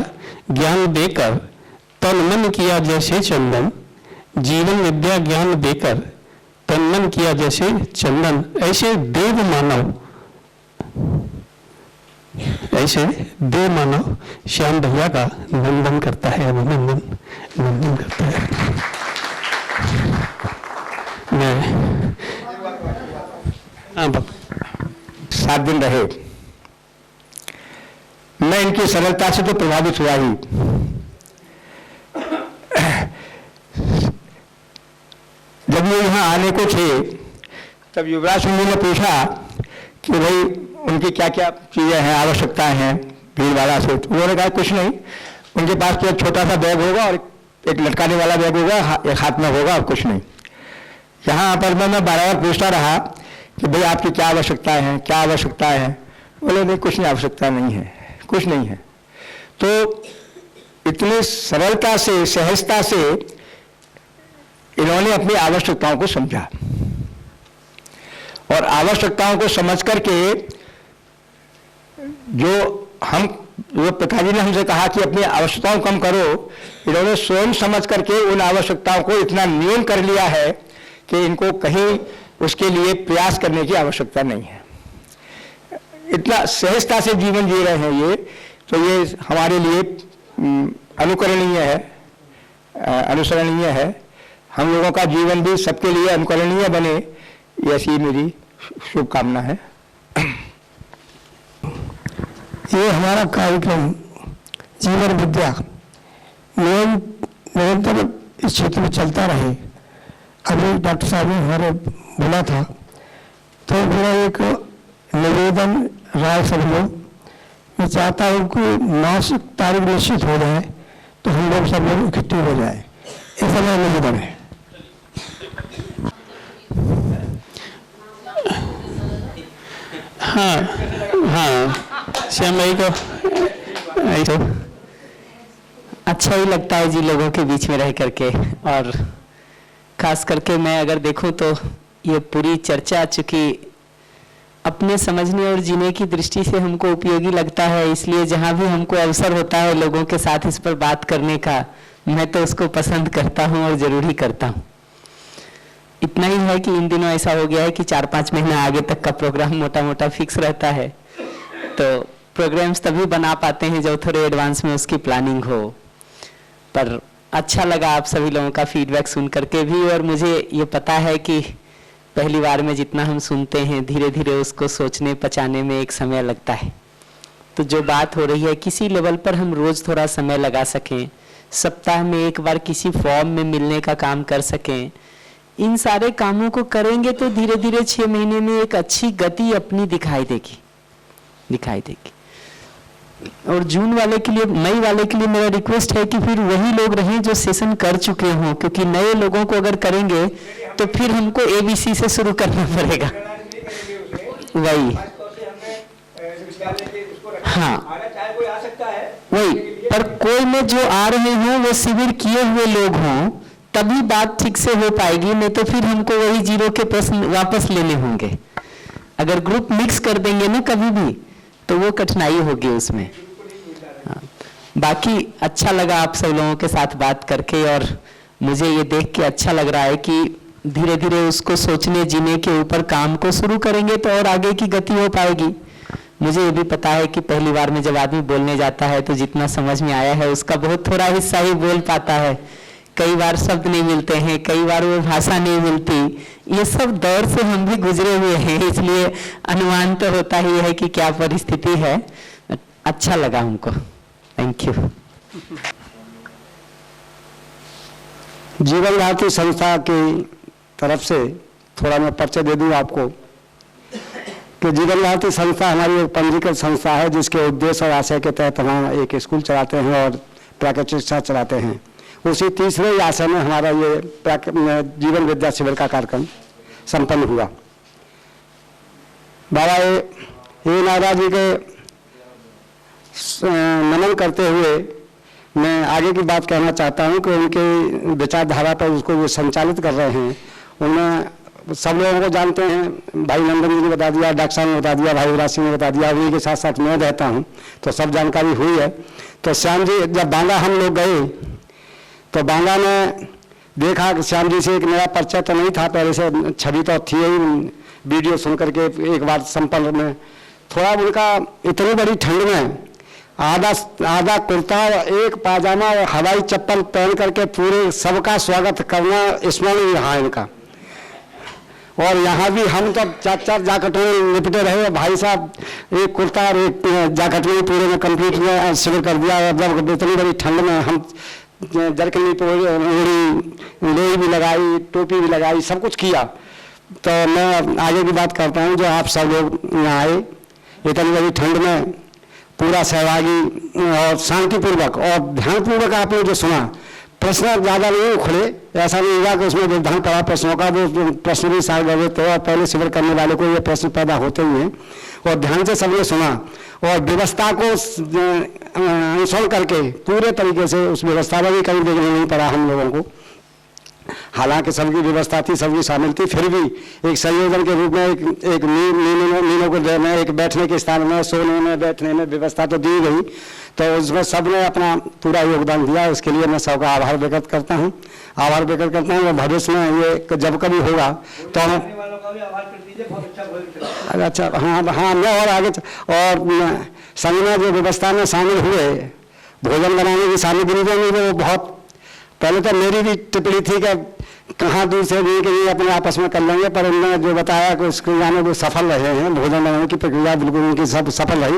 ज्ञान देकर तन मन किया जैसे चंदन, जीवन विद्या ज्ञान देकर तन मन किया जैसे चंदन, ऐसे देव मानव, ऐसे देव मानव श्याम भैया का नंदन करता है, अभिनंदन नंदन करता है। मैं 7 दिन रहे, मैं इनकी सरलता से तो प्रभावित हुआ ही। जब ये यहाँ आने को थे तब युवराज सिंह ने पूछा कि भाई उनकी क्या क्या चीज़ें हैं, आवश्यकताएं हैं भीलवाड़ा से। तो उन्होंने कहा कुछ नहीं, उनके पास तो एक छोटा सा बैग होगा और एक लटकाने वाला बैग होगा, एक हाथ में होगा और कुछ नहीं। यहाँ पर मैं बार बार पूछता रहा कि भाई आपकी क्या आवश्यकताएं हैं, क्या आवश्यकताएं हैं। बोले नहीं कुछ नहीं, आवश्यकता नहीं है, कुछ नहीं है। तो इतनी सरलता से, सहजता से इन्होंने अपनी आवश्यकताओं को समझा और आवश्यकताओं को समझ करके जो पिताजी ने हमसे कहा कि अपनी आवश्यकताओं कम करो, इन्होंने स्वयं समझ करके उन आवश्यकताओं को इतना न्यून कर लिया है कि इनको कहीं उसके लिए प्रयास करने की आवश्यकता नहीं है। इतना सहजता से जीवन जी रहे हैं ये, तो ये हमारे लिए अनुकरणीय है, अनुसरणीय है। हम लोगों का जीवन भी सबके लिए अनुकरणीय बने, ऐसी मेरी शुभकामना है। ये हमारा कार्यक्रम जीवन विद्या निरंतर इस क्षेत्र में चलता रहे। अभी डॉक्टर साहब ने हमारे बोला था, तो मेरा एक निवेदन राय सब लोग, मैं चाहता हूँ कि मासिक तारीख निश्चित हो जाए तो हम लोग सब लोग इकट्ठे हो जाए, ऐसा मेरा निवेदन है। हाँ श्याम भाई को ऐसा अच्छा ही लगता है जी लोगों के बीच में रह करके। और खास करके मैं अगर देखूं तो ये पूरी चर्चा चूंकि अपने समझने और जीने की दृष्टि से हमको उपयोगी लगता है, इसलिए जहां भी हमको अवसर होता है लोगों के साथ इस पर बात करने का, मैं तो उसको पसंद करता हूं और जरूर ही करता हूं। इतना ही है कि इन दिनों ऐसा हो गया है कि 4-5 महीना आगे तक का प्रोग्राम मोटा मोटा फिक्स रहता है, तो प्रोग्राम्स तभी बना पाते हैं जब थोड़े एडवांस में उसकी प्लानिंग हो। पर अच्छा लगा आप सभी लोगों का फीडबैक सुन करके भी, और मुझे ये पता है कि पहली बार में जितना हम सुनते हैं धीरे धीरे उसको सोचने पचाने में एक समय लगता है। तो जो बात हो रही है किसी लेवल पर हम रोज थोड़ा समय लगा सकें, सप्ताह में एक बार किसी फॉर्म में मिलने का काम कर सकें, इन सारे कामों को करेंगे तो धीरे धीरे 6 महीने में एक अच्छी गति अपनी दिखाई देगी। और जून वाले के लिए, मई वाले के लिए मेरा रिक्वेस्ट है कि फिर वही लोग रहें जो सेशन कर चुके हों, क्योंकि नए लोगों को अगर करेंगे तो फिर हमको ABC से शुरू करना पड़ेगा। वही हाँ वही, पर कोई में जो आ रहे हों वो शिविर किए हुए लोग हों तभी बात ठीक से हो पाएगी, नहीं तो फिर हमको वही 0 के प्रश्न वापस लेने होंगे। अगर ग्रुप मिक्स कर देंगे ना कभी भी तो वो कठिनाई होगी उसमें। हाँ। बाकी अच्छा लगा आप सब लोगों के साथ बात करके, और मुझे ये देख के अच्छा लग रहा है कि धीरे धीरे उसको सोचने जीने के ऊपर काम को शुरू करेंगे तो और आगे की गति हो पाएगी। मुझे ये भी पता है कि पहली बार में जब आदमी बोलने जाता है तो जितना समझ में आया है उसका बहुत थोड़ा हिस्सा ही बोल पाता है। कई बार शब्द नहीं मिलते हैं, कई बार वो भाषा नहीं मिलती। ये सब दौर से हम भी गुजरे हुए हैं, इसलिए अनुमान तो होता ही है कि क्या परिस्थिति है। अच्छा लगा हमको, थैंक यू। जीवन भारती संस्था की तरफ से थोड़ा मैं परिचय दे दूं आपको कि जीवन भारती संस्था हमारी एक पंजीकृत संस्था है जिसके उद्देश्य और आशय के तहत हम एक स्कूल चलाते हैं और प्राकृतिक शिक्षा चलाते हैं। उसी तीसरे आशय में हमारा ये जीवन विद्या शिविर का कार्यक्रम संपन्न हुआ। बाबा ए नाराज जी के नमन करते हुए मैं आगे की बात कहना चाहता हूं कि उनके विचारधारा पर उसको जो संचालित कर रहे हैं उनमें सब लोगों को जानते हैं। भाई नंदन जी ने बता दिया, डॉक्टर साहब ने बता दिया, भाई राशि ने बता दिया, उन्हीं के साथ साथ मैं रहता हूं तो सब जानकारी हुई है। तो श्याम जी जब बांगा हम लोग गए तो बांगा में देखा कि श्याम जी से एक नया परिचय तो नहीं था, पहले से छवि तो थी ही, वीडियो सुन करके एक बार संपर्क में थोड़ा उनका इतनी बड़ी ठंड में आधा कुर्ता एक पाजामा और हवाई चप्पल पहन करके पूरे सबका स्वागत करना स्मरणीय रहा इनका। और यहाँ भी हम तो चार जैकेटों में लिपटे रहे, भाई साहब एक कुर्ता और एक जैकेट में पूरे में कंप्लीट में शिविर कर दिया। जब इतनी बड़ी ठंड में हम जरकन ओढ़ी, लोई भी लगाई, टोपी भी लगाई, सब कुछ किया। तो मैं आगे की बात करता हूँ, जो आप सब लोग यहाँ आए इतनी बड़ी ठंड में पूरा सहभागी और शांतिपूर्वक और ध्यानपूर्वक आपने जो सुना, प्रश्न ज़्यादा नहीं उखड़े, ऐसा नहीं हुआ कि उसमें व्यवधान पड़ा प्रश्नों का, वो प्रश्न भी साल गए थे और पहले शिविर करने वाले को ये प्रश्न पैदा होते ही हैं। और ध्यान से सबने सुना और व्यवस्था को अनुसरण करके पूरे तरीके से उस व्यवस्था में भी कहीं देखने नहीं पड़ा हम लोगों को। हालांकि सबकी व्यवस्था थी, सबकी शामिल थी, फिर भी एक संयोजन के रूप में एक नीनों को देने, एक बैठने के स्थान में, सोने में, बैठने में व्यवस्था तो दी गई। तो उसमें सबने अपना पूरा योगदान दिया, इसके लिए मैं सबका आभार व्यक्त करता हूँ। और भविष्य में ये जब कभी होगा तो हम अच्छा हाँ मैं और आगे और संघ में जो व्यवस्था में शामिल हुए, भोजन बनाने की सामग्री जो वो बहुत पहले तो मेरी भी टिप्पणी थी कि कहाँ दूर से नहीं कि ये अपने आपस में कर लेंगे, पर उन्होंने जो बताया कि उस क्रिया में वो सफल रहे हैं, भोजन बनाने की प्रक्रिया बिल्कुल उनकी सब सफल रही।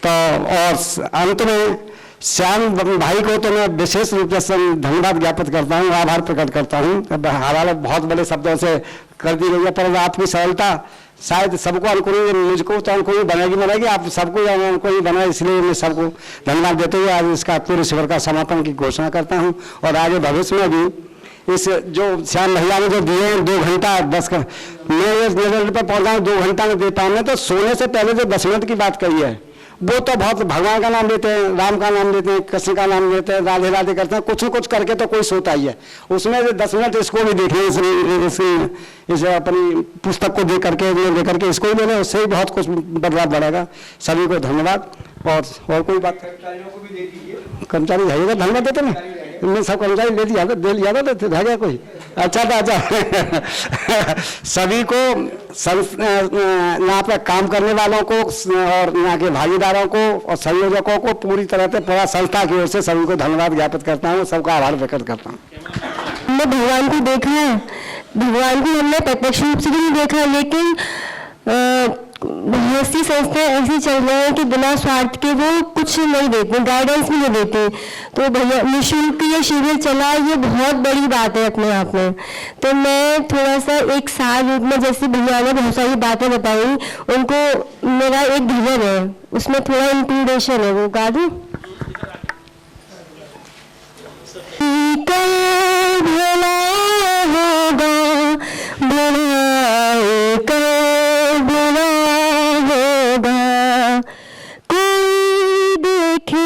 तो और अंत में श्याम भाई को तो मैं विशेष रूप से धन्यवाद ज्ञापित करता हूँ, आभार प्रकट करता हूँ। हवाला बहुत बड़े शब्दों से कर दी गई है, पर आपकी सरलता शायद सबको अनुकूल, मुझको तो अनुकूल बनेगी, आप सबको अनुकूल बना, इसलिए मैं सबको धन्यवाद देते हुए आज इसका पूरे शिविर का समापन की घोषणा करता हूँ। और आगे भविष्य में भी इस जो श्याम भैया ने जो दिए हैं 2 घंटा 10 का, मैं इस लेवल पर पहुँचा हूँ 2 घंटा में दे पाऊंगा। तो सोने से पहले जो 10 मिनट की बात कही है वो तो बहुत भगवान का नाम लेते हैं, राम का नाम लेते हैं, कृष्ण का नाम लेते हैं, राधे राधे करते हैं, कुछ न कुछ करके तो कोई सोता ही है। उसमें 10 मिनट इसको भी देख लें, इस अपनी पुस्तक को देख करके इसको भी ले लें, उससे ही बहुत कुछ बदलाव बढ़ेगा। सभी को धन्यवाद। और कोई बात कर्मचारी जाइएगा, धन्यवाद देते ना, इनमें सब कर्मचारी ले लिया था रह गया कोई। अच्छा था, अच्छा सभी को यहाँ पे काम करने वालों को और यहाँ के भागीदारों को और संयोजकों को पूरी तरह से पूरा संस्था की ओर से सभी को धन्यवाद ज्ञापित करता हूँ, सबका आभार व्यक्त करता हूँ। हमने भगवान को देखा है, भगवान को हमने प्रत्यक्ष रूप से भी नहीं देखा, लेकिन बहुत सी संस्थाएं ऐसी चल रही हैं कि बिना स्वार्थ के वो कुछ नहीं देते, गाइडेंस भी नहीं देते। तो भैया निःशुल्क ये शिविर चला, ये बहुत बड़ी बात है अपने आप में। तो मैं थोड़ा सा एक सार रूप में, जैसे भैया ने बहुत सारी बातें बताई, उनको मेरा एक भजन है, उसमें थोड़ा इंक्लूडेशन है, वो गा दूं? भला होगा कोई देखे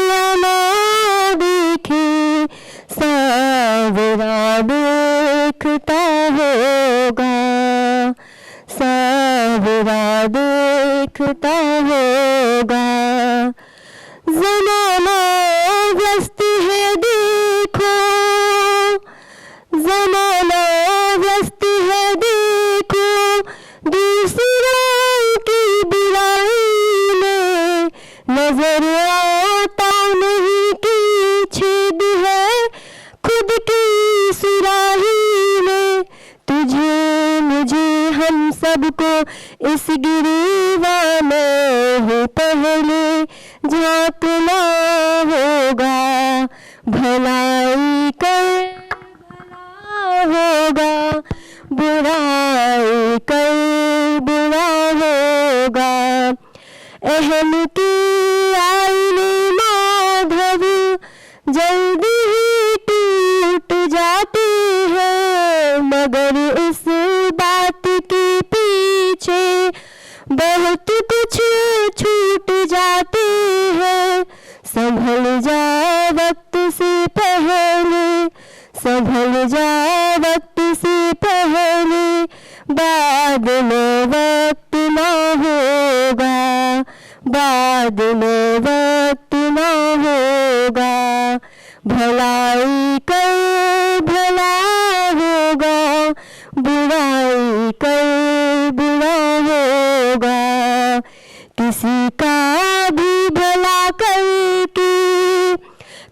या ना देखे, सावरा देखता होगा, सावरा देखता होगा। जमाना व्यस्त है देखो, सबको इस गिरीवा में ही पहले झांकना होगा, भलाई कर भला होगा, बुराई कर बुरा होगा। अहम की आईने माधव जल्दी ही टूट जाती है, मगर इस बात के पीछे बहुत कुछ छूट जाती है। संभल जा वक्त से पहले, संभल जा वक्त से पहले, बाद में वक्त ना होगा, बाद में वक्त ना होगा। भलाई कर भला होगा, बुराई कर बुरा होगा। किसी का भी भला करके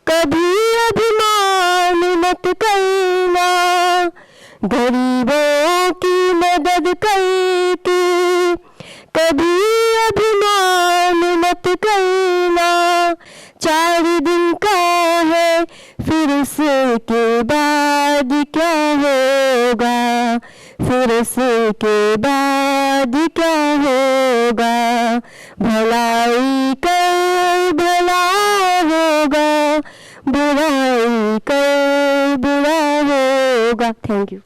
कभी अभिमान मत करना, गरीबों की मदद करके कभी अभिमान मत करना। 4 दिन का है फिर उसके बाद क्या होगा, फिर उसके बाद क्या होगा। भलाई कर भला होगा, बुराई कर बुरा होगा। Thank you.